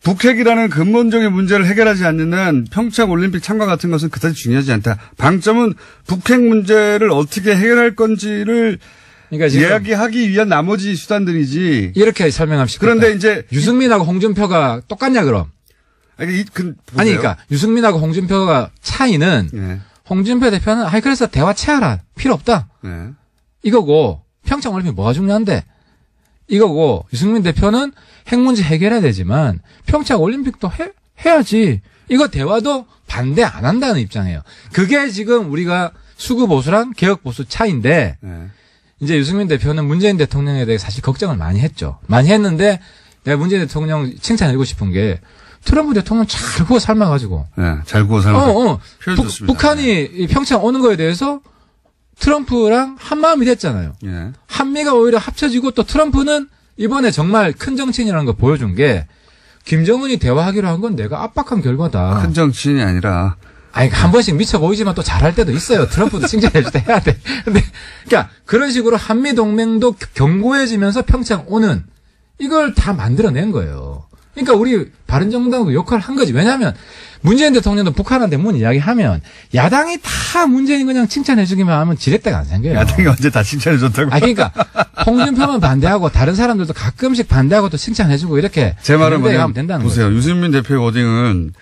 S1: 북핵이라는 근본적인 문제를 해결하지 않는 한 평창 올림픽 참가 같은 것은 그다지 중요하지 않다. 방점은 북핵 문제를 어떻게 해결할 건지를 그러니까 지금 이야기하기 위한 나머지 수단들이지.
S7: 이렇게 설명하면 쉽겠다.
S1: 그런데 이제.
S7: 유승민하고 홍준표가 똑같냐, 그럼?
S1: 아니,
S7: 그러니까 유승민하고 홍준표가 차이는 홍준표 대표는 그래서 대화 체하라 필요 없다 이거고 평창 올림픽 뭐가 중요한데 이거고 유승민 대표는 핵 문제 해결해야 되지만 평창 올림픽도 해야지 이거 대화도 반대 안 한다는 입장이에요. 그게 지금 우리가 수구 보수랑 개혁 보수 차이인데 이제 유승민 대표는 문재인 대통령에 대해 사실 걱정을 많이 했죠. 많이 했는데 내가 문재인 대통령 칭찬해주고 싶은 게 트럼프 대통령 잘 구워 삶아가지고.
S1: 잘 구워 삶아가지고.
S7: 북한이 평창 오는 거에 대해서 트럼프랑 한마음이 됐잖아요. 한미가 오히려 합쳐지고 또 트럼프는 이번에 정말 큰 정치인이라는 걸 보여준 게 김정은이 대화하기로 한 건 내가 압박한 결과다.
S1: 큰 정치인이 아니라.
S7: 아니, 한 번씩 미쳐 보이지만 또 잘할 때도 있어요. 트럼프도 칭찬해줄 때 해야 돼. 근데, 그러니까 그런 식으로 한미 동맹도 견고해지면서 평창 오는 이걸 다 만들어낸 거예요. 그러니까 우리 바른정당도 역할을 한 거지. 왜냐하면 문재인 대통령도 북한한테 뭔 이야기하면 야당이 다 문재인 그냥 칭찬해주기만 하면 지렛대가 안 생겨요.
S1: 야당이 언제 다 칭찬해줬다고?
S7: 그러니까 홍준표만 반대하고 다른 사람들도 가끔씩 반대하고 또 칭찬해주고 이렇게
S1: 제 말은
S7: 뭐냐면 된다는
S1: 보세요.
S7: 거죠.
S1: 유승민 대표의 워딩은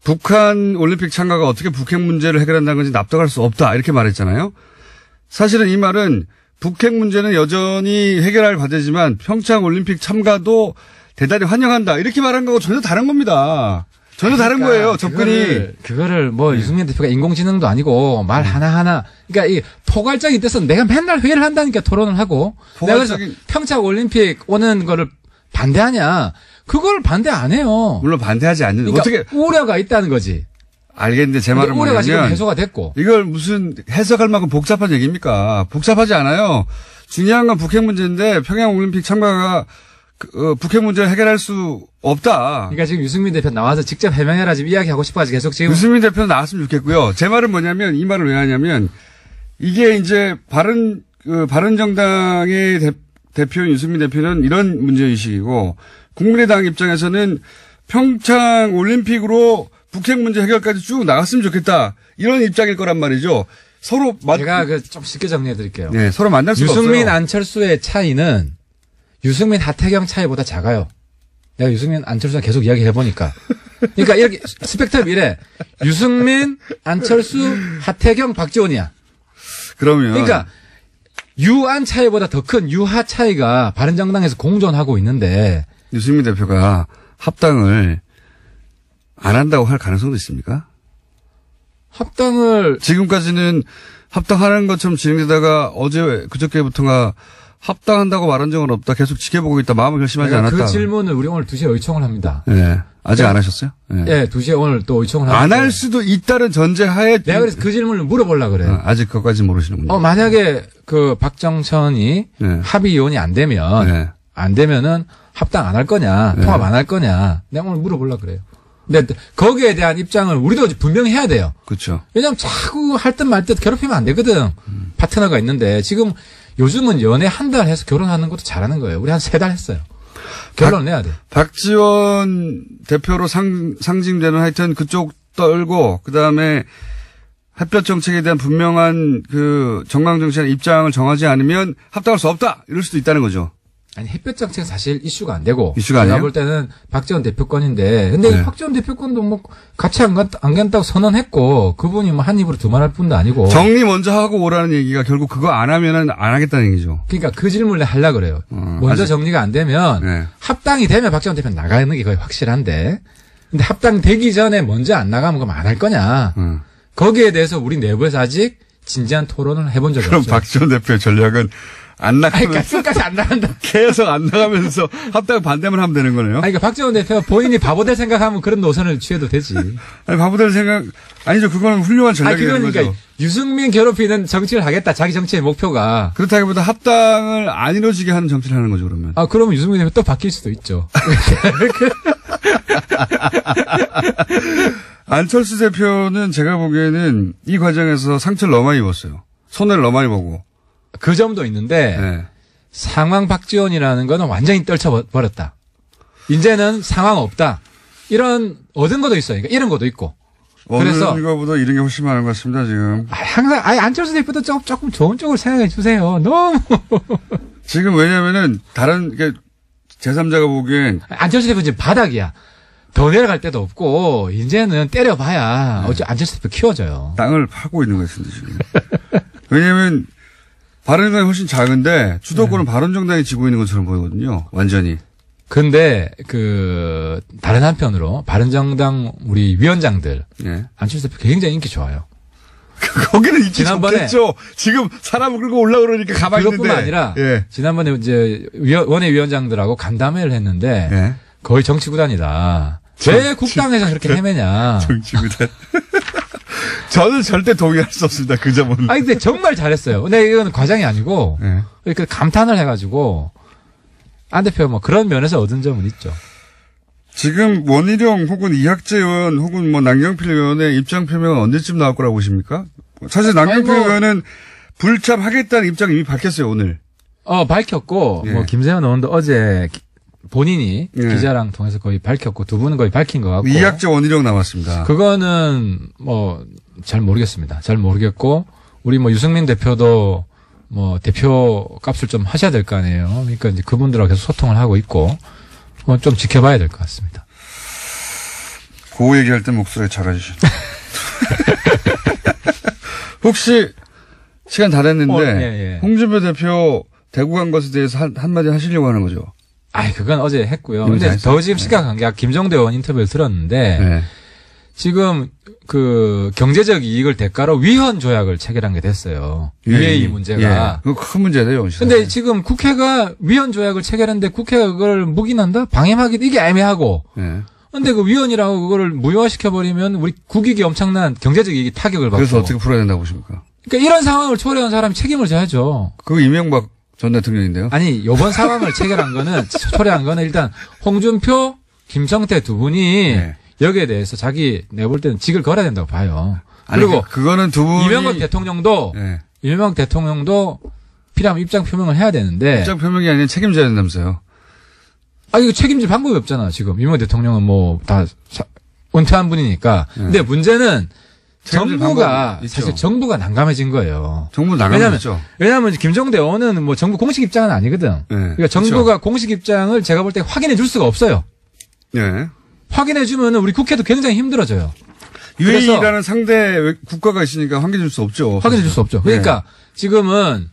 S1: 북한 올림픽 참가가 어떻게 북핵 문제를 해결한다는 건지 납득할 수 없다 이렇게 말했잖아요. 사실은 이 말은 북핵 문제는 여전히 해결할 과제지만 평창 올림픽 참가도 대단히 환영한다. 이렇게 말한 거하고 전혀 다른 겁니다. 전혀 다른 거예요, 접근이.
S7: 그거를 뭐 유승민 대표가 인공지능도 아니고 말 하나하나. 그러니까 이 포괄적인 뜻은 내가 맨날 회의를 한다니까 토론을 하고. 내가 그래서 평창 올림픽 오는 거를 반대하냐. 그걸 반대 안 해요.
S1: 물론 반대하지 않는.
S7: 그러니까
S1: 어떻게.
S7: 우려가 있다는 거지.
S1: 알겠는데 제 말은
S7: 우려가
S1: 뭐냐면.
S7: 지금 해소가 됐고.
S1: 이걸 무슨 해석할 만큼 복잡한 얘기입니까? 복잡하지 않아요. 중요한 건 북핵 문제인데 평양 올림픽 참가가 북핵 문제를 해결할 수 없다.
S7: 그러니까 지금 유승민 대표 나와서 직접 해명해라 지금 이야기하고 싶어가지고 계속 지금.
S1: 유승민 대표는 나왔으면 좋겠고요. 제 말은 뭐냐면 이 말을 왜 하냐면 이게 이제 바른정당의 대표인 유승민 대표는 이런 문제의식이고 국민의당 입장에서는 평창 올림픽으로 북핵 문제 해결까지 쭉 나갔으면 좋겠다. 이런 입장일 거란 말이죠. 서로
S7: 제가 좀 쉽게 정리해 드릴게요.
S1: 네, 서로 만날 수가 없어요.
S7: 유승민 안철수의 차이는 유승민 하태경 차이보다 작아요. 내가 유승민 안철수랑 계속 이야기해 보니까. 그러니까 이렇게 스펙트럼 이래. 유승민 안철수 하태경 박지원이야.
S1: 그러면
S7: 그러니까 유안 차이보다 더 큰 유하 차이가 바른정당에서 공존하고 있는데
S1: 유승민 대표가 합당을 안 한다고 할 가능성도 있습니까?
S7: 합당을
S1: 지금까지는 합당하는 것처럼 진행되다가 어제 그저께부터가 합당한다고 말한 적은 없다. 계속 지켜보고 있다. 마음을 결심하지 않았다.
S7: 그 질문을 우리 오늘 2시에 의총을 합니다.
S1: 네. 아직 안 하셨어요?
S7: 네. 네, 2시에 오늘 또 의총을 합니다.
S1: 안 할 수도 있다는 전제하에.
S7: 내가 그래서 그 질문을 물어보려고 그래요.
S1: 아직 그것까지는 모르시는군요.
S7: 만약에 그 박정천이
S1: 네.
S7: 합의위원이 안 되면,
S1: 네.
S7: 안 되면은 합당 안 할 거냐,
S1: 네.
S7: 통합 안 할 거냐. 내가 오늘 물어보려고 그래요. 근데 거기에 대한 입장을 우리도 분명히 해야 돼요.
S1: 그렇죠.
S7: 왜냐면 자꾸 할 듯 말 듯 괴롭히면 안 되거든. 파트너가 있는데 지금 요즘은 연애 한 달 해서 결혼하는 것도 잘하는 거예요. 우리 한 3달 했어요. 결론을 내야 돼.
S1: 박지원 대표로 상징되는 하여튼 그쪽 떨고 그다음에 햇볕 정책에 대한 분명한 그 정강 정치의 입장을 정하지 않으면 합당할 수 없다. 이럴 수도 있다는 거죠.
S7: 아니 햇볕 정책은 사실 이슈가 안 되고
S1: 이슈가
S7: 제가
S1: 아니에요?
S7: 볼 때는 박지원 대표권인데 근데
S1: 네.
S7: 이 박지원 대표권도 뭐 같이 안 간다고 선언했고 그분이 뭐 한 입으로 두말할 뿐도 아니고
S1: 정리 먼저 하고 오라는 얘기가 결국 그거 안 하면은 안 하겠다는 얘기죠.
S7: 그러니까 그 질문을 하려고 그래요. 먼저
S1: 아직.
S7: 정리가 안 되면
S1: 네.
S7: 합당이 되면 박지원 대표는 나가는 게 거의 확실한데 근데 합당되기 전에 먼저 안 나가면 그럼 안 할 거냐. 거기에 대해서 우리 내부에서 아직 진지한 토론을 해본 적이
S1: 그럼
S7: 없어요.
S1: 박지원 대표의 전략은 안
S7: 아니,
S1: 나가면
S7: 끝까지 안 나간다.
S1: 계속 안 나가면서 합당 반대만 하면 되는 거네요.
S7: 아니, 그러니까 박지원 대표가 본인이 바보 될 생각하면 그런 노선을 취해도 되지.
S1: 아니 바보들 생각 아니죠. 그거는 훌륭한 전략이 되는
S7: 그러니까
S1: 거죠.
S7: 유승민 괴롭히는 정치를 하겠다. 자기 정치의 목표가.
S1: 그렇다기보다 합당을 안 이루어지게 하는 정치를 하는 거죠. 그러면.
S7: 그러면 유승민 대표 또 바뀔 수도 있죠.
S1: 안철수 대표는 제가 보기에는 이 과정에서 상처를 너무 많이 입었어요. 손해를 너무 많이 보고.
S7: 그 점도 있는데
S1: 네.
S7: 상황 박지원이라는 거는 완전히 떨쳐버렸다. 이제는 상황 없다. 이런 얻은 것도 있어요. 그러니까 이런 것도 있고. 그래서
S1: 어느 거보다 이런 게 훨씬 많은 것 같습니다. 지금.
S7: 항상 안철수 대표도 조금 좋은 쪽으로 생각해 주세요. 너무
S1: 지금 왜냐면은 다른 제3자가 보기엔
S7: 안철수 대표 지금 바닥이야. 더 내려갈 데도 없고 이제는 때려봐야 어째 안철수 대표 키워져요.
S1: 땅을 파고 있는 것 같은데 지금. 왜냐면 바른정당이 훨씬 작은데 주도권은 바른정당이 쥐고 있는 것처럼 보이거든요. 완전히.
S7: 근데 다른 한편으로 바른정당 우리 위원장들
S1: 네.
S7: 안철수 대표 굉장히 인기 좋아요.
S1: 거기는 인기
S7: 지난번에
S1: 좋겠죠. 지금 사람을 끌고 올라오니까 가만히 있는데.
S7: 그것뿐만 아니라
S1: 예.
S7: 지난번에 이제 원외위원장들하고 간담회를 했는데
S1: 예.
S7: 거의 정치구단이다. 왜 국당에서 그렇게 헤매냐.
S1: 정치구단. 저는 절대 동의할 수 없습니다. 그 점은.
S7: 아니 근데 정말 잘했어요. 근데 이건 과장이 아니고
S1: 예.
S7: 이렇게 감탄을 해가지고 안 대표 뭐 그런 면에서 얻은 점은 있죠.
S1: 지금 원희룡 혹은 이학재 의원 혹은 뭐 남경필 의원의 입장 표명은 언제쯤 나올 거라고 보십니까? 사실 남경필 의원은 불참하겠다는 입장 이미 밝혔어요, 오늘.
S7: 밝혔고,
S1: 예.
S7: 뭐, 김세현 의원도 어제 본인이
S1: 예.
S7: 기자랑 통해서 거의 밝혔고, 두 분은 거의 밝힌 것 같고.
S1: 이학재 원희룡 나왔습니다.
S7: 그거는 뭐, 잘 모르겠습니다. 잘 모르겠고, 우리 뭐, 유승민 대표도 뭐, 대표 값을 좀 하셔야 될 거 아니에요. 그러니까 이제 그분들하고 계속 소통을 하고 있고, 그건 좀 지켜봐야 될 것 같습니다.
S1: 그 얘기할 때 목소리 작아지시죠. 혹시 시간 다 됐는데
S7: 예.
S1: 홍준표 대표 대구 간 것에 대해서 한마디 하시려고 하는 거죠?
S7: 그건 어제 했고요. 근데 더 지금 심각한 게 김종대 의원 인터뷰를 들었는데
S1: 네.
S7: 지금 그 경제적 이익을 대가로 위헌 조약을 체결한 게 됐어요. UAE 문제가.
S1: 그거 큰 문제네요.
S7: 근데 지금 국회가 위헌 조약을 체결했는데 국회가 그걸 묵인한다? 방임하기 이게 애매하고.
S1: 네.
S7: 근데 그 위헌이라고 그거를 무효화시켜버리면 우리 국익이 엄청난 경제적 이익이 타격을 받고.
S1: 그래서 어떻게 풀어야 된다고 보십니까?
S7: 그러니까 이런 상황을 초래한 사람이 책임을 져야죠.
S1: 그거 이명박 전 대통령인데요.
S7: 아니, 요번 상황을 체결한 거는, 초래한 거는 일단 홍준표, 김성태 두 분이
S1: 네.
S7: 여기에 대해서 내가 볼 때는 직을 걸어야 된다고 봐요.
S1: 아니,
S7: 그리고
S1: 그거는 두 분이
S7: 이명박 대통령도
S1: 네.
S7: 이명박 대통령도 필요하면 입장 표명을 해야 되는데.
S1: 입장 표명이 아니라 책임져야 된다면서요.
S7: 이거 책임질 방법이 없잖아, 지금. 이명박 대통령은 뭐, 은퇴한 분이니까.
S1: 네.
S7: 근데 문제는 정부가, 사실 정부가 난감해진 거예요.
S1: 정부 난감했죠.
S7: 왜냐면 김종대 의원은 뭐 정부 공식 입장은 아니거든.
S1: 네.
S7: 그러니까 정부가
S1: 그렇죠.
S7: 공식 입장을 제가 볼 때 확인해 줄 수가 없어요.
S1: 네.
S7: 확인해 주면은 우리 국회도 굉장히 힘들어져요.
S1: UAE라는 상대 국가가 있으니까 확인해 줄 수 없죠.
S7: 확인해 줄 수 없죠. 그러니까 지금은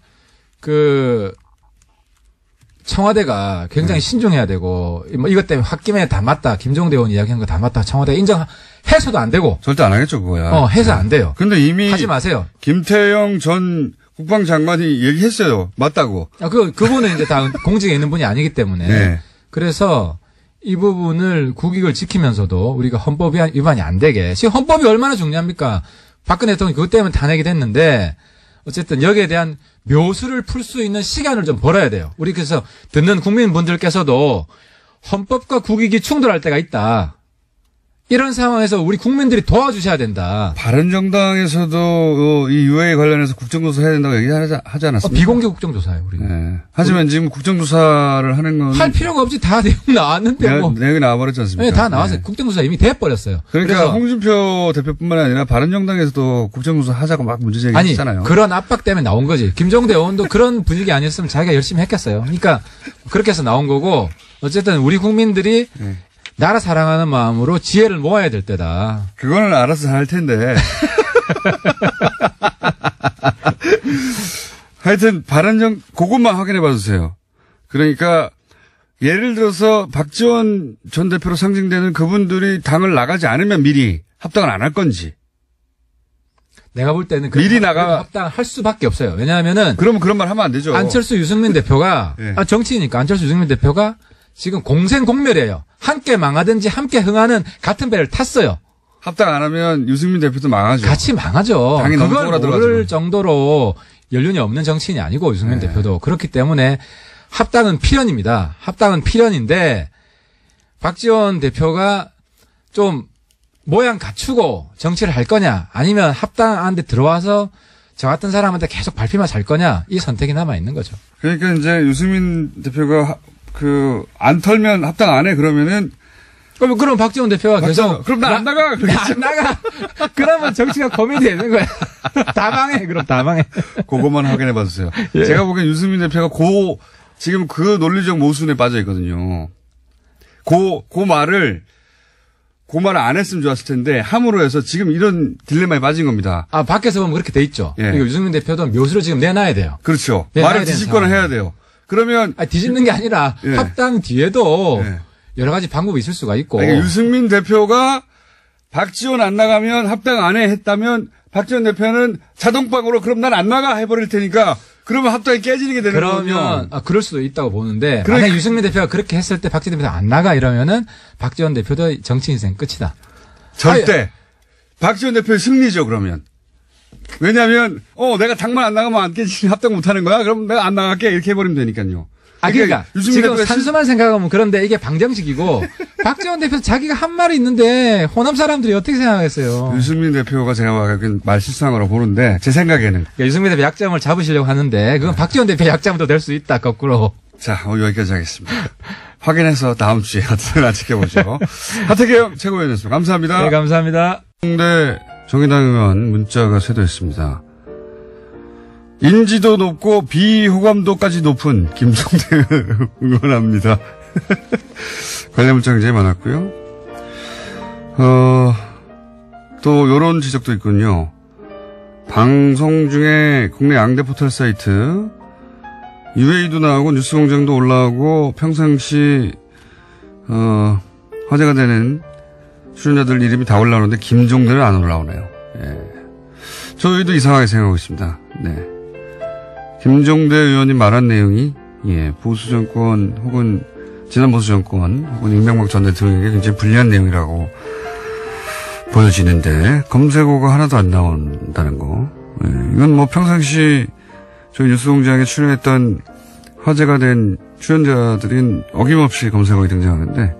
S7: 청와대가 굉장히 신중해야 되고 뭐 이것 때문에 홧김에 다 맞다. 김종대 의원 이야기한 거 다 맞다. 청와대 인정해서도 안 되고.
S1: 절대 안 하겠죠, 그거야.
S7: 해서 안 돼요.
S1: 근데 이미
S7: 하지 마세요.
S1: 김태영 전 국방장관이 얘기했어요. 맞다고.
S7: 그분은 이제 다 공직에 있는 분이 아니기 때문에.
S1: 네.
S7: 그래서 이 부분을 국익을 지키면서도 우리가 헌법 위반이 안 되게. 지금 헌법이 얼마나 중요합니까? 박근혜 대통령이 그것 때문에 탄핵이 됐는데 어쨌든 여기에 대한 묘수를 풀 수 있는 시간을 좀 벌어야 돼요. 우리 그래서 듣는 국민분들께서도 헌법과 국익이 충돌할 때가 있다. 이런 상황에서 우리 국민들이 도와주셔야 된다.
S1: 바른정당에서도 이 UA 관련해서 국정조사 해야 된다고 얘기하지 않았습니까?
S7: 비공개 국정조사예요, 우리.
S1: 네. 하지만 지금 국정조사를 하는 건
S7: 할 필요가 없지. 다 내용 나왔는데 뭐.
S1: 내용이 나와버렸지 않습니까?
S7: 네, 다 나왔어요. 네. 국정조사 이미 돼버렸어요.
S1: 그러니까 홍준표 대표뿐만 아니라 바른정당에서도 국정조사 하자고 막 문제 제기했잖아요.
S7: 아니, 그런 압박 때문에 나온 거지. 김종대 의원도 그런 분위기 아니었으면 자기가 열심히 했겠어요. 그러니까 그렇게 해서 나온 거고 어쨌든 우리 국민들이 나라 사랑하는 마음으로 지혜를 모아야 될 때다.
S1: 그거는 알아서 할 텐데. 하여튼 그것만 확인해 봐 주세요. 그러니까 예를 들어서 박지원 전 대표로 상징되는 그분들이 당을 나가지 않으면 미리 합당을 안 할 건지.
S7: 내가 볼 때는
S1: 미리 나가
S7: 합당할 수밖에 없어요. 왜냐하면은
S1: 그러면 그런 말 하면 안 되죠.
S7: 안철수 유승민 대표가
S1: 네.
S7: 정치니까 안철수 유승민 대표가 지금 공생공멸이에요. 함께 망하든지 함께 흥하는 같은 배를 탔어요.
S1: 합당 안 하면 유승민 대표도 망하죠.
S7: 같이 망하죠.
S1: 당이 너무
S7: 그걸 모를
S1: 쪼그라들어가지고.
S7: 정도로 연륜이 없는 정치인이 아니고 유승민
S1: 네.
S7: 대표도 그렇기 때문에 합당은 필연입니다. 합당은 필연인데 박지원 대표가 좀 모양 갖추고 정치를 할 거냐 아니면 합당한 데 들어와서 저 같은 사람한테 계속 밟히면 살 거냐 이 선택이 남아 있는 거죠.
S1: 그러니까 이제 유승민 대표가 안 털면 합당 안 해 그러면은
S7: 그럼 박지원 대표가 계속
S1: 그럼 나 안 나가.
S7: 나 안 나가. 그러면 정치가 고민이 되는 거야. 다 망해. 그럼 다 망해.
S1: 그것만 확인해 봐 주세요.
S7: 예.
S1: 제가 보기엔 유승민 대표가 지금 그 논리적 모순에 빠져 있거든요. 그 말을 안 했으면 좋았을 텐데 함으로 해서 지금 이런 딜레마에 빠진 겁니다.
S7: 밖에서 보면 그렇게 돼 있죠.
S1: 예.
S7: 그러니까 유승민 대표도 묘수를 지금 내놔야 돼요.
S1: 그렇죠.
S7: 내놔야
S1: 말을
S7: 되는
S1: 뒤집거나
S7: 상황이에요.
S1: 해야 돼요. 그러면
S7: 뒤집는 게 아니라
S1: 예.
S7: 합당 뒤에도
S1: 예.
S7: 여러 가지 방법이 있을 수가 있고.
S1: 그러니까 유승민 대표가 박지원 안 나가면 합당 안 해 했다면 박지원 대표는 자동방으로 그럼 난 안 나가 해버릴 테니까 그러면 합당이 깨지는 게 되는 거거든요.
S7: 그러면 그럴 수도 있다고 보는데
S1: 그러니까.
S7: 만약 유승민 대표가 그렇게 했을 때 박지원 대표가 안 나가 이러면은 박지원 대표도 정치 인생 끝이다.
S1: 절대 박지원 대표의 승리죠 그러면. 왜냐하면 내가 당만 안 나가면 안 깨지니 합당 못 하는 거야. 그럼 내가 안 나갈게 이렇게 해버리면 되니까요.
S7: 그러니까
S1: 유승민
S7: 지금
S1: 대표의
S7: 산수만 생각하면 그런데 이게 방정식이고 박지원 대표 자기가 한 말이 있는데 호남 사람들이 어떻게 생각하겠어요.
S1: 유승민 대표가 제가 보기엔 말 실수한 거라고 보는데 제 생각에는.
S7: 그러니까 유승민 대표 약점을 잡으시려고 하는데 그건 박지원 대표 약점도 될 수 있다 거꾸로.
S1: 자 여기까지 하겠습니다. 확인해서 다음 주에 어떻게나 지켜보죠. 하태경 최고위원이었습니다. 감사합니다.
S7: 네 감사합니다.
S1: 네, 정의당 의원 문자가 쇄도했습니다. 인지도 높고 비호감도까지 높은 김종대 응원합니다. 관련 문자 굉장히 많았고요. 또 요런 지적도 있군요. 방송 중에 국내 양대 포털 사이트 UA도 나오고 뉴스공장도 올라오고 평상시 화제가 되는 출연자들 이름이 다 올라오는데 김종대는 안 올라오네요. 예. 저희도 이상하게 생각하고 있습니다. 네. 김종대 의원이 말한 내용이 보수 정권 혹은 지난 보수 정권 혹은 이명박 전 대통령에게 굉장히 불리한 내용이라고 보여지는데 검색어가 하나도 안 나온다는 거. 예. 이건 뭐 평상시 저희 뉴스공장에 출연했던 화제가 된 출연자들은 어김없이 검색어에 등장하는데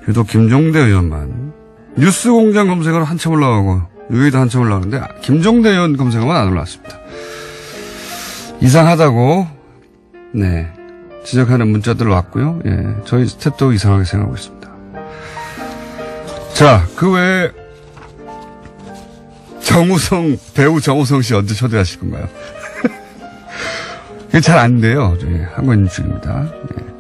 S1: 유독 김종대 의원만 뉴스공장 검색어는 한참 올라가고 여기도 한참 올라가는데 김종대 의원 검색어만 안 올라왔습니다. 이상하다고 지적하는 문자들 왔고요. 예, 저희 스태프도 이상하게 생각하고 있습니다. 자, 그 외에 배우 정우성 씨 언제 초대하실 건가요? 그게 잘 안 돼요. 하고 있는 중입니다. 예.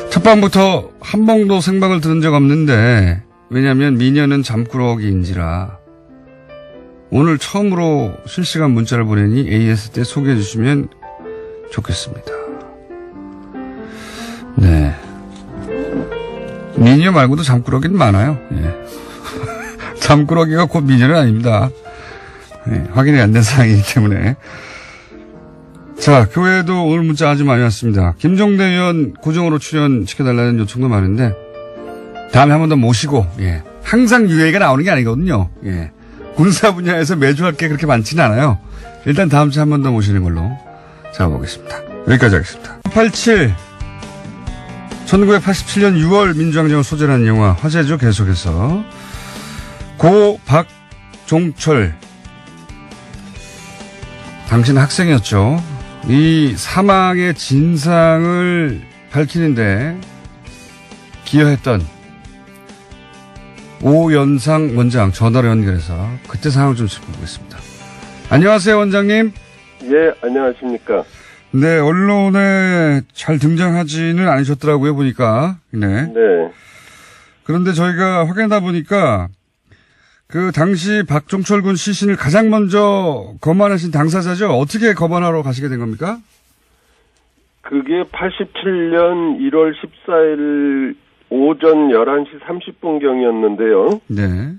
S1: 첫 방부터 한 번도 생방을 들은 적 없는데 왜냐하면 미녀는 잠꾸러기인지라 오늘 처음으로 실시간 문자를 보내니 AS 때 소개해 주시면 좋겠습니다. 네. 미녀 말고도 잠꾸러기는 많아요. 예. 잠꾸러기가 곧 미녀는 아닙니다. 예, 확인이 안 된 사항이기 때문에. 자, 그 외에도 오늘 문자 아주 많이 왔습니다. 김종대 의원 고정으로 출연시켜달라는 요청도 많은데, 다음에 한 번 더 모시고, 예. 항상 UA가 나오는 게 아니거든요. 예. 군사 분야에서 매주 할 게 그렇게 많지는 않아요. 일단 다음 주에 한 번 더 모시는 걸로 잡아보겠습니다. 여기까지 하겠습니다. 87. 1987년 6월 민주항쟁을 소재로 한 영화 화제죠. 계속해서 고 박종철 당신은 학생이었죠. 이 사망의 진상을 밝히는데 기여했던 오연상 원장 전화로 연결해서 그때 상황을 좀 짚어보겠습니다. 안녕하세요, 원장님.
S8: 예, 안녕하십니까.
S1: 네, 언론에 잘 등장하지는 않으셨더라고요, 보니까. 네.
S8: 네.
S1: 그런데 저희가 확인하다 보니까 그 당시 박종철 군 시신을 가장 먼저 검안하신 당사자죠? 어떻게 검안하러 가시게 된 겁니까?
S8: 그게 87년 1월 14일 오전 11시 30분경이었는데요.
S1: 네.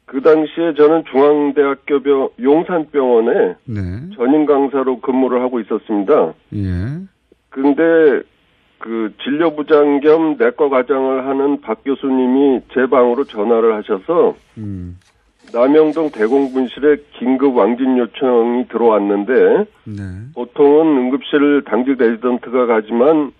S8: 그 당시에 저는 중앙대학교 용산병원에
S1: 네.
S8: 전임 강사로 근무를 하고 있었습니다.
S1: 예.
S8: 근데 그 진료부장 겸 내과 과장을 하는 박 교수님이 제 방으로 전화를 하셔서 남영동 대공분실에 긴급 왕진 요청이 들어왔는데
S1: 네.
S8: 보통은 응급실 당직 레지던트가 가지만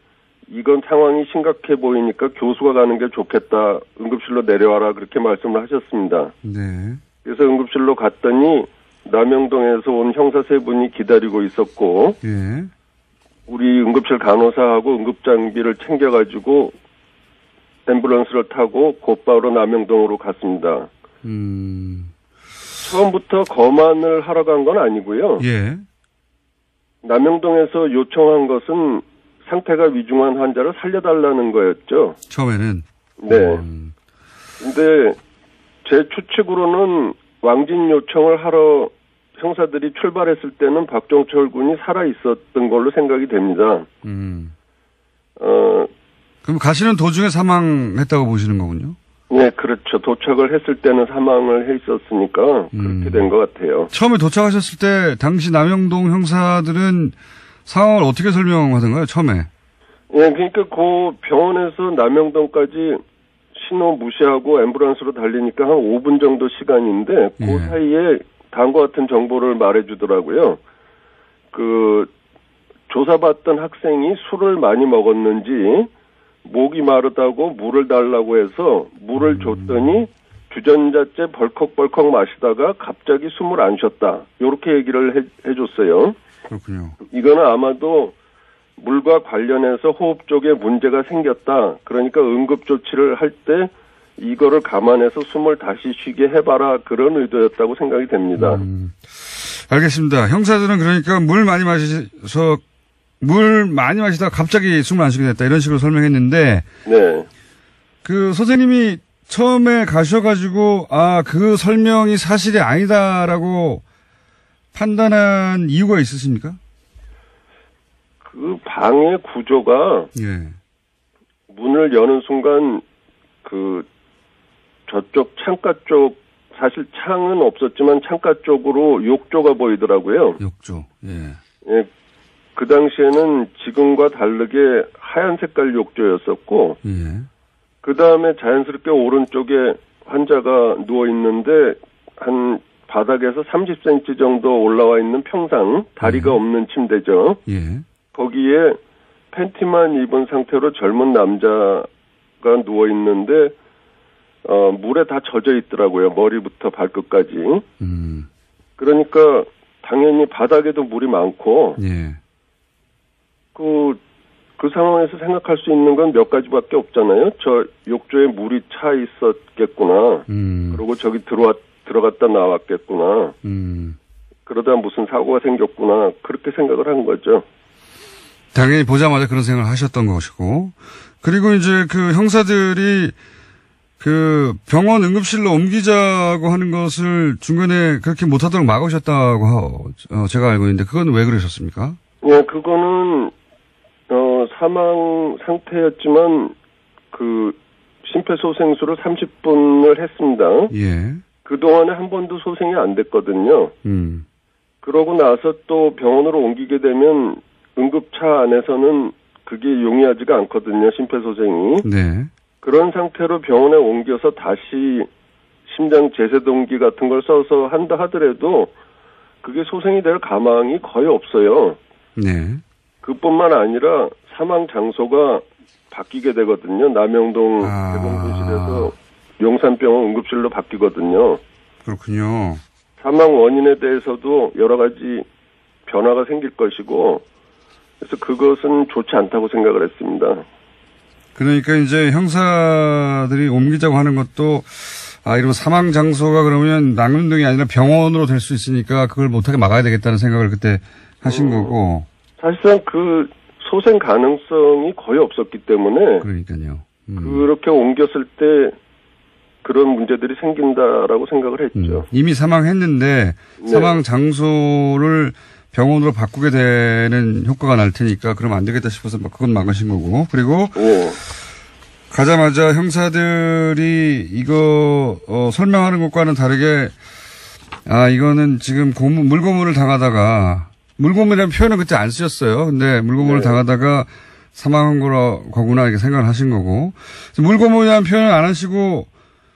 S8: 이건 상황이 심각해 보이니까 교수가 가는 게 좋겠다. 응급실로 내려와라. 그렇게 말씀을 하셨습니다.
S1: 네.
S8: 그래서 응급실로 갔더니 남영동에서 온 형사 세 분이 기다리고 있었고
S1: 예.
S8: 우리 응급실 간호사하고 응급장비를 챙겨가지고 앰뷸런스를 타고 곧바로 남영동으로 갔습니다. 처음부터 검안을 하러 간 건 아니고요.
S1: 예.
S8: 남영동에서 요청한 것은 상태가 위중한 환자를 살려달라는 거였죠.
S1: 처음에는.
S8: 네. 근데 제 추측으로는 왕진 요청을 하러 형사들이 출발했을 때는 박종철 군이 살아 있었던 걸로 생각이 됩니다.
S1: 그럼 가시는 도중에 사망했다고 보시는 거군요?
S8: 네, 그렇죠. 도착을 했을 때는 사망을 해 있었으니까 그렇게 된 것 같아요.
S1: 처음에 도착하셨을 때 당시 남영동 형사들은 상황을 어떻게 설명하던가요, 처음에?
S8: 예, 그러니까 그 병원에서 남영동까지 신호 무시하고 앰뷸런스로 달리니까 한 5분 정도 시간인데 그 사이에 다음과 같은 정보를 말해주더라고요. 그 조사받던 학생이 술을 많이 먹었는지 목이 마르다고 물을 달라고 해서 물을 줬더니 주전자째 벌컥벌컥 마시다가 갑자기 숨을 안 쉬었다. 이렇게 얘기를 해줬어요.
S1: 그렇군요.
S8: 이거는 아마도 물과 관련해서 호흡 쪽에 문제가 생겼다. 그러니까 응급조치를 할 때 이거를 감안해서 숨을 다시 쉬게 해봐라. 그런 의도였다고 생각이 됩니다.
S1: 알겠습니다. 형사들은 그러니까 물 많이 마시다가 갑자기 숨을 안 쉬게 됐다. 이런 식으로 설명했는데.
S8: 네.
S1: 그 선생님이 처음에 가셔가지고 그 설명이 사실이 아니다라고 판단한 이유가 있으십니까?
S8: 그 방의 구조가
S1: 예.
S8: 문을 여는 순간 그 저쪽 창가 쪽 사실 창은 없었지만 창가 쪽으로 욕조가 보이더라고요.
S1: 욕조. 예.
S8: 예. 그 당시에는 지금과 다르게 하얀 색깔 욕조였었고
S1: 예.
S8: 그 다음에 자연스럽게 오른쪽에 환자가 누워 있는데 한 바닥에서 30cm 정도 올라와 있는 평상 다리가 없는 침대죠.
S1: 예.
S8: 거기에 팬티만 입은 상태로 젊은 남자가 누워 있는데 물에 다 젖어 있더라고요. 머리부터 발끝까지. 그러니까 당연히 바닥에도 물이 많고
S1: 예.
S8: 그 상황에서 생각할 수 있는 건 몇 가지밖에 없잖아요. 저 욕조에 물이 차 있었겠구나. 그리고 저기 들어갔다 나왔겠구나. 그러다 무슨 사고가 생겼구나. 그렇게 생각을 한 거죠.
S1: 당연히 보자마자 그런 생각을 하셨던 것이고. 그리고 이제 그 형사들이 그 병원 응급실로 옮기자고 하는 것을 중간에 그렇게 못하도록 막으셨다고 제가 알고 있는데 그건 왜 그러셨습니까?
S8: 예, 그거는 사망 상태였지만 그 심폐소생술을 30분을 했습니다.
S1: 예.
S8: 그동안에 한 번도 소생이 안 됐거든요. 그러고 나서 또 병원으로 옮기게 되면 응급차 안에서는 그게 용이하지가 않거든요. 심폐소생이.
S1: 네.
S8: 그런 상태로 병원에 옮겨서 다시 심장 제세동기 같은 걸 써서 한다 하더라도 그게 소생이 될 가망이 거의 없어요.
S1: 네.
S8: 그뿐만 아니라 사망 장소가 바뀌게 되거든요. 남영동 대공분실에서 용산병원 응급실로 바뀌거든요.
S1: 그렇군요.
S8: 사망 원인에 대해서도 여러 가지 변화가 생길 것이고 그래서 그것은 좋지 않다고 생각을 했습니다.
S1: 그러니까 이제 형사들이 옮기자고 하는 것도 이런 사망 장소가 그러면 남영동이 아니라 병원으로 될 수 있으니까 그걸 못하게 막아야 되겠다는 생각을 그때 하신 거고.
S8: 사실상 그 소생 가능성이 거의 없었기 때문에.
S1: 그러니까요.
S8: 그렇게 옮겼을 때 그런 문제들이 생긴다라고 생각을 했죠.
S1: 이미 사망했는데 네. 사망 장소를 병원으로 바꾸게 되는 효과가 날 테니까 그러면 안 되겠다 싶어서 그건 막으신 거고. 그리고 가자마자 형사들이 이거 설명하는 것과는 다르게 이거는 지금 물고문을 당하다가 물고문이라는 표현은 그때 안 쓰셨어요. 근데 물고문을 네. 당하다가 사망한 거구나 이렇게 생각을 하신 거고. 물고문이라는 표현은 안 하시고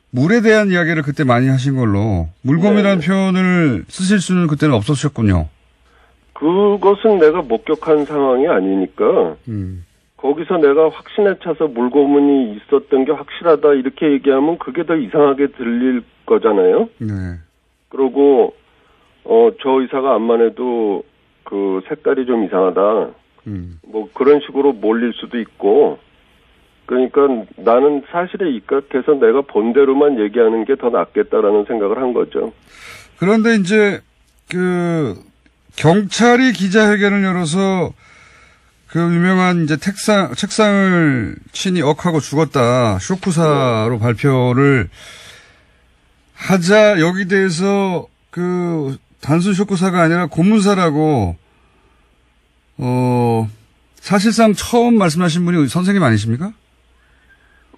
S1: 물에 대한 이야기를 그때 많이 하신 걸로 물고문이라는 네. 표현을 쓰실 수는 그때는 없었셨군요.
S8: 그것은 내가 목격한 상황이 아니니까 거기서 내가 확신에 차서 물고문이 있었던 게 확실하다 이렇게 얘기하면 그게 더 이상하게 들릴 거잖아요.
S1: 네.
S8: 그리고 저 의사가 암만 해도 그 색깔이 좀 이상하다. 뭐 그런 식으로 몰릴 수도 있고. 그러니까 나는 사실에 입각해서 내가 본 대로만 얘기하는 게 더 낫겠다라는 생각을 한 거죠.
S1: 그런데 이제 경찰이 기자회견을 열어서 그 유명한 이제 책상을 친히 억하고 죽었다. 쇼크사로 발표를 하자 여기 대해서 단순 쇼크사가 아니라 고문사라고 사실상 처음 말씀하신 분이 선생님 아니십니까?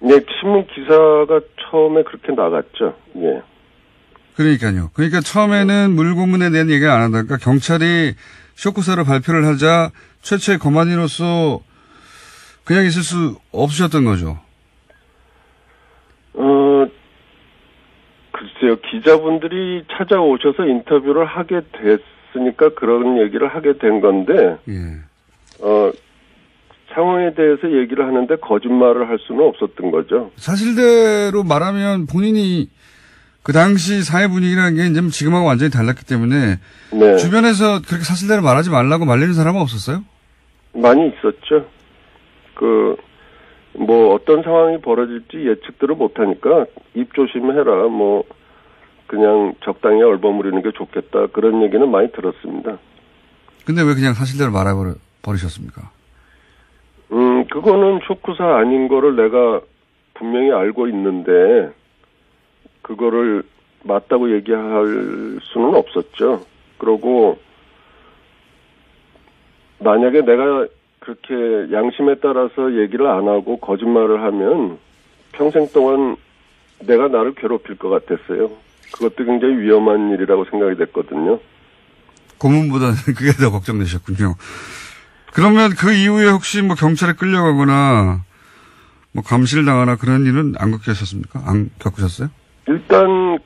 S8: 네, 신문 기사가 처음에 그렇게 나갔죠. 예.
S1: 그러니까요. 그러니까 처음에는 물고문에 대한 얘기를 안 하다가 경찰이 쇼크사로 발표를 하자 최초의 거만이로서 그냥 있을 수 없으셨던 거죠.
S8: 글쎄요. 기자분들이 찾아오셔서 인터뷰를 하게 됐으니까 그런 얘기를 하게 된 건데,
S1: 예.
S8: 상황에 대해서 얘기를 하는데 거짓말을 할 수는 없었던 거죠.
S1: 사실대로 말하면 본인이 그 당시 사회 분위기라는 게 이제 지금하고 완전히 달랐기 때문에 네. 주변에서 그렇게 사실대로 말하지 말라고 말리는 사람은 없었어요?
S8: 많이 있었죠. 어떤 상황이 벌어질지 예측들을 못하니까 입 조심해라. 그냥 적당히 얼버무리는 게 좋겠다. 그런 얘기는 많이 들었습니다.
S1: 근데 왜 그냥 사실대로 말해버리셨습니까?
S8: 그거는 쇼크사 아닌 거를 내가 분명히 알고 있는데, 그거를 맞다고 얘기할 수는 없었죠. 그러고, 만약에 내가 그렇게 양심에 따라서 얘기를 안 하고 거짓말을 하면 평생 동안 내가 나를 괴롭힐 것 같았어요. 그것도 굉장히 위험한 일이라고 생각이 됐거든요.
S1: 고문보다는 그게 더 걱정되셨군요. 그러면 그 이후에 혹시 경찰에 끌려가거나 감시를 당하나 그런 일은 안 겪으셨습니까? 안 겪으셨어요?
S8: 일단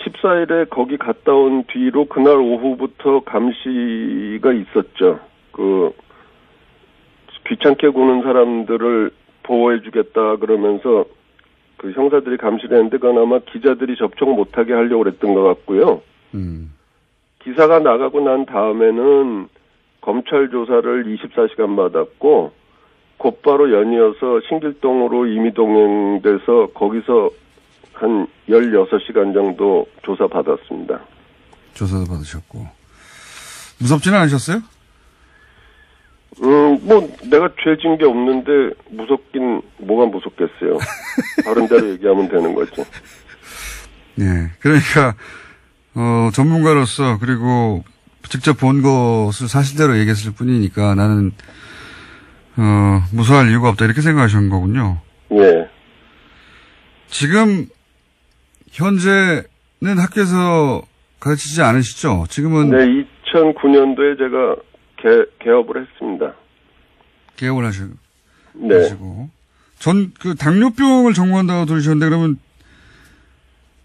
S8: 14일에 거기 갔다 온 뒤로 그날 오후부터 감시가 있었죠. 귀찮게 구는 사람들을 보호해주겠다 그러면서 형사들이 감시를 했는데 그건 아마 기자들이 접촉 못하게 하려고 그랬던 것 같고요. 기사가 나가고 난 다음에는 검찰 조사를 24시간 받았고 곧바로 연이어서 신길동으로 임의 동행돼서 거기서 한 16시간 정도 조사 받았습니다.
S1: 조사도 받으셨고. 무섭지는 않으셨어요?
S8: 내가 죄 진 게 없는데 무섭긴 뭐가 무섭겠어요. 다른 대로 얘기하면 되는 거죠.
S1: 네. 그러니까, 전문가로서 그리고 직접 본 것을 사실대로 얘기했을 뿐이니까 나는 무서워할 이유가 없다 이렇게 생각하시는 거군요.
S8: 예.
S1: 지금 현재는 학교에서 가르치지 않으시죠? 지금은
S8: 네, 2009년도에 제가 개업을 했습니다.
S1: 개업을 하시고.
S8: 네.
S1: 전 그 당뇨병을 전공한다고 들으셨는데 그러면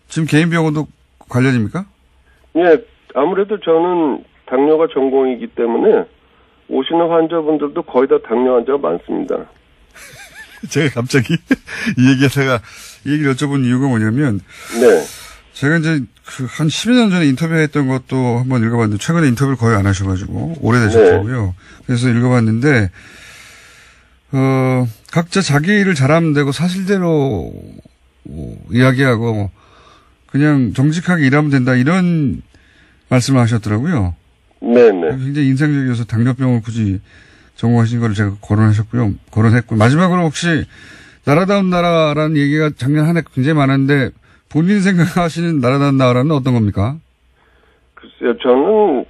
S1: 지금 개인 병원도 관련입니까?
S8: 예, 아무래도 저는 당뇨가 전공이기 때문에 오시는 환자분들도 거의 다 당뇨 환자가 많습니다.
S1: 제가 갑자기 이 얘기를 여쭤본 이유가 뭐냐면,
S8: 네.
S1: 제가 이제 한 10여 년 전에 인터뷰했던 것도 한번 읽어봤는데, 최근에 인터뷰를 거의 안 하셔가지고, 오래되셨더라고요. 네. 그래서 읽어봤는데, 각자 자기 일을 잘하면 되고, 사실대로 이야기하고, 그냥 정직하게 일하면 된다, 이런 말씀을 하셨더라고요.
S8: 네네.
S1: 굉장히 인상적이어서 당뇨병을 굳이 전공하신 거를 제가 거론했고, 마지막으로 혹시 나라다운 나라라는 얘기가 작년 한 해 굉장히 많았는데 본인 생각하시는 나라다운 나라는 어떤 겁니까?
S8: 글쎄요, 저는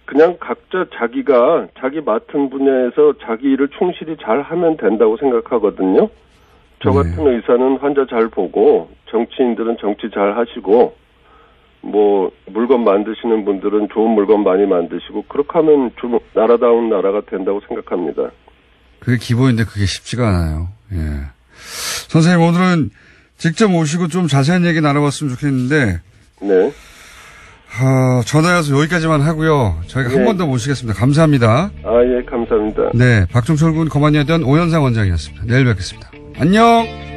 S8: 그냥 각자 자기가 자기 맡은 분야에서 자기 일을 충실히 잘 하면 된다고 생각하거든요. 저 같은 의사는 환자 잘 보고, 정치인들은 정치 잘 하시고, 뭐 물건 만드시는 분들은 좋은 물건 많이 만드시고, 그렇게 하면 좀 나라다운 나라가 된다고 생각합니다.
S1: 그게 기본인데 그게 쉽지가 않아요. 예. 선생님, 오늘은 직접 오시고 좀 자세한 얘기 나눠봤으면 좋겠는데,
S8: 네.
S1: 전화해서 여기까지만 하고요. 저희가 한 번 더 모시겠습니다. 감사합니다.
S8: 아, 예, 감사합니다.
S1: 네, 박종철 군 거만이었던 오현상 원장이었습니다. 내일 뵙겠습니다. 안녕!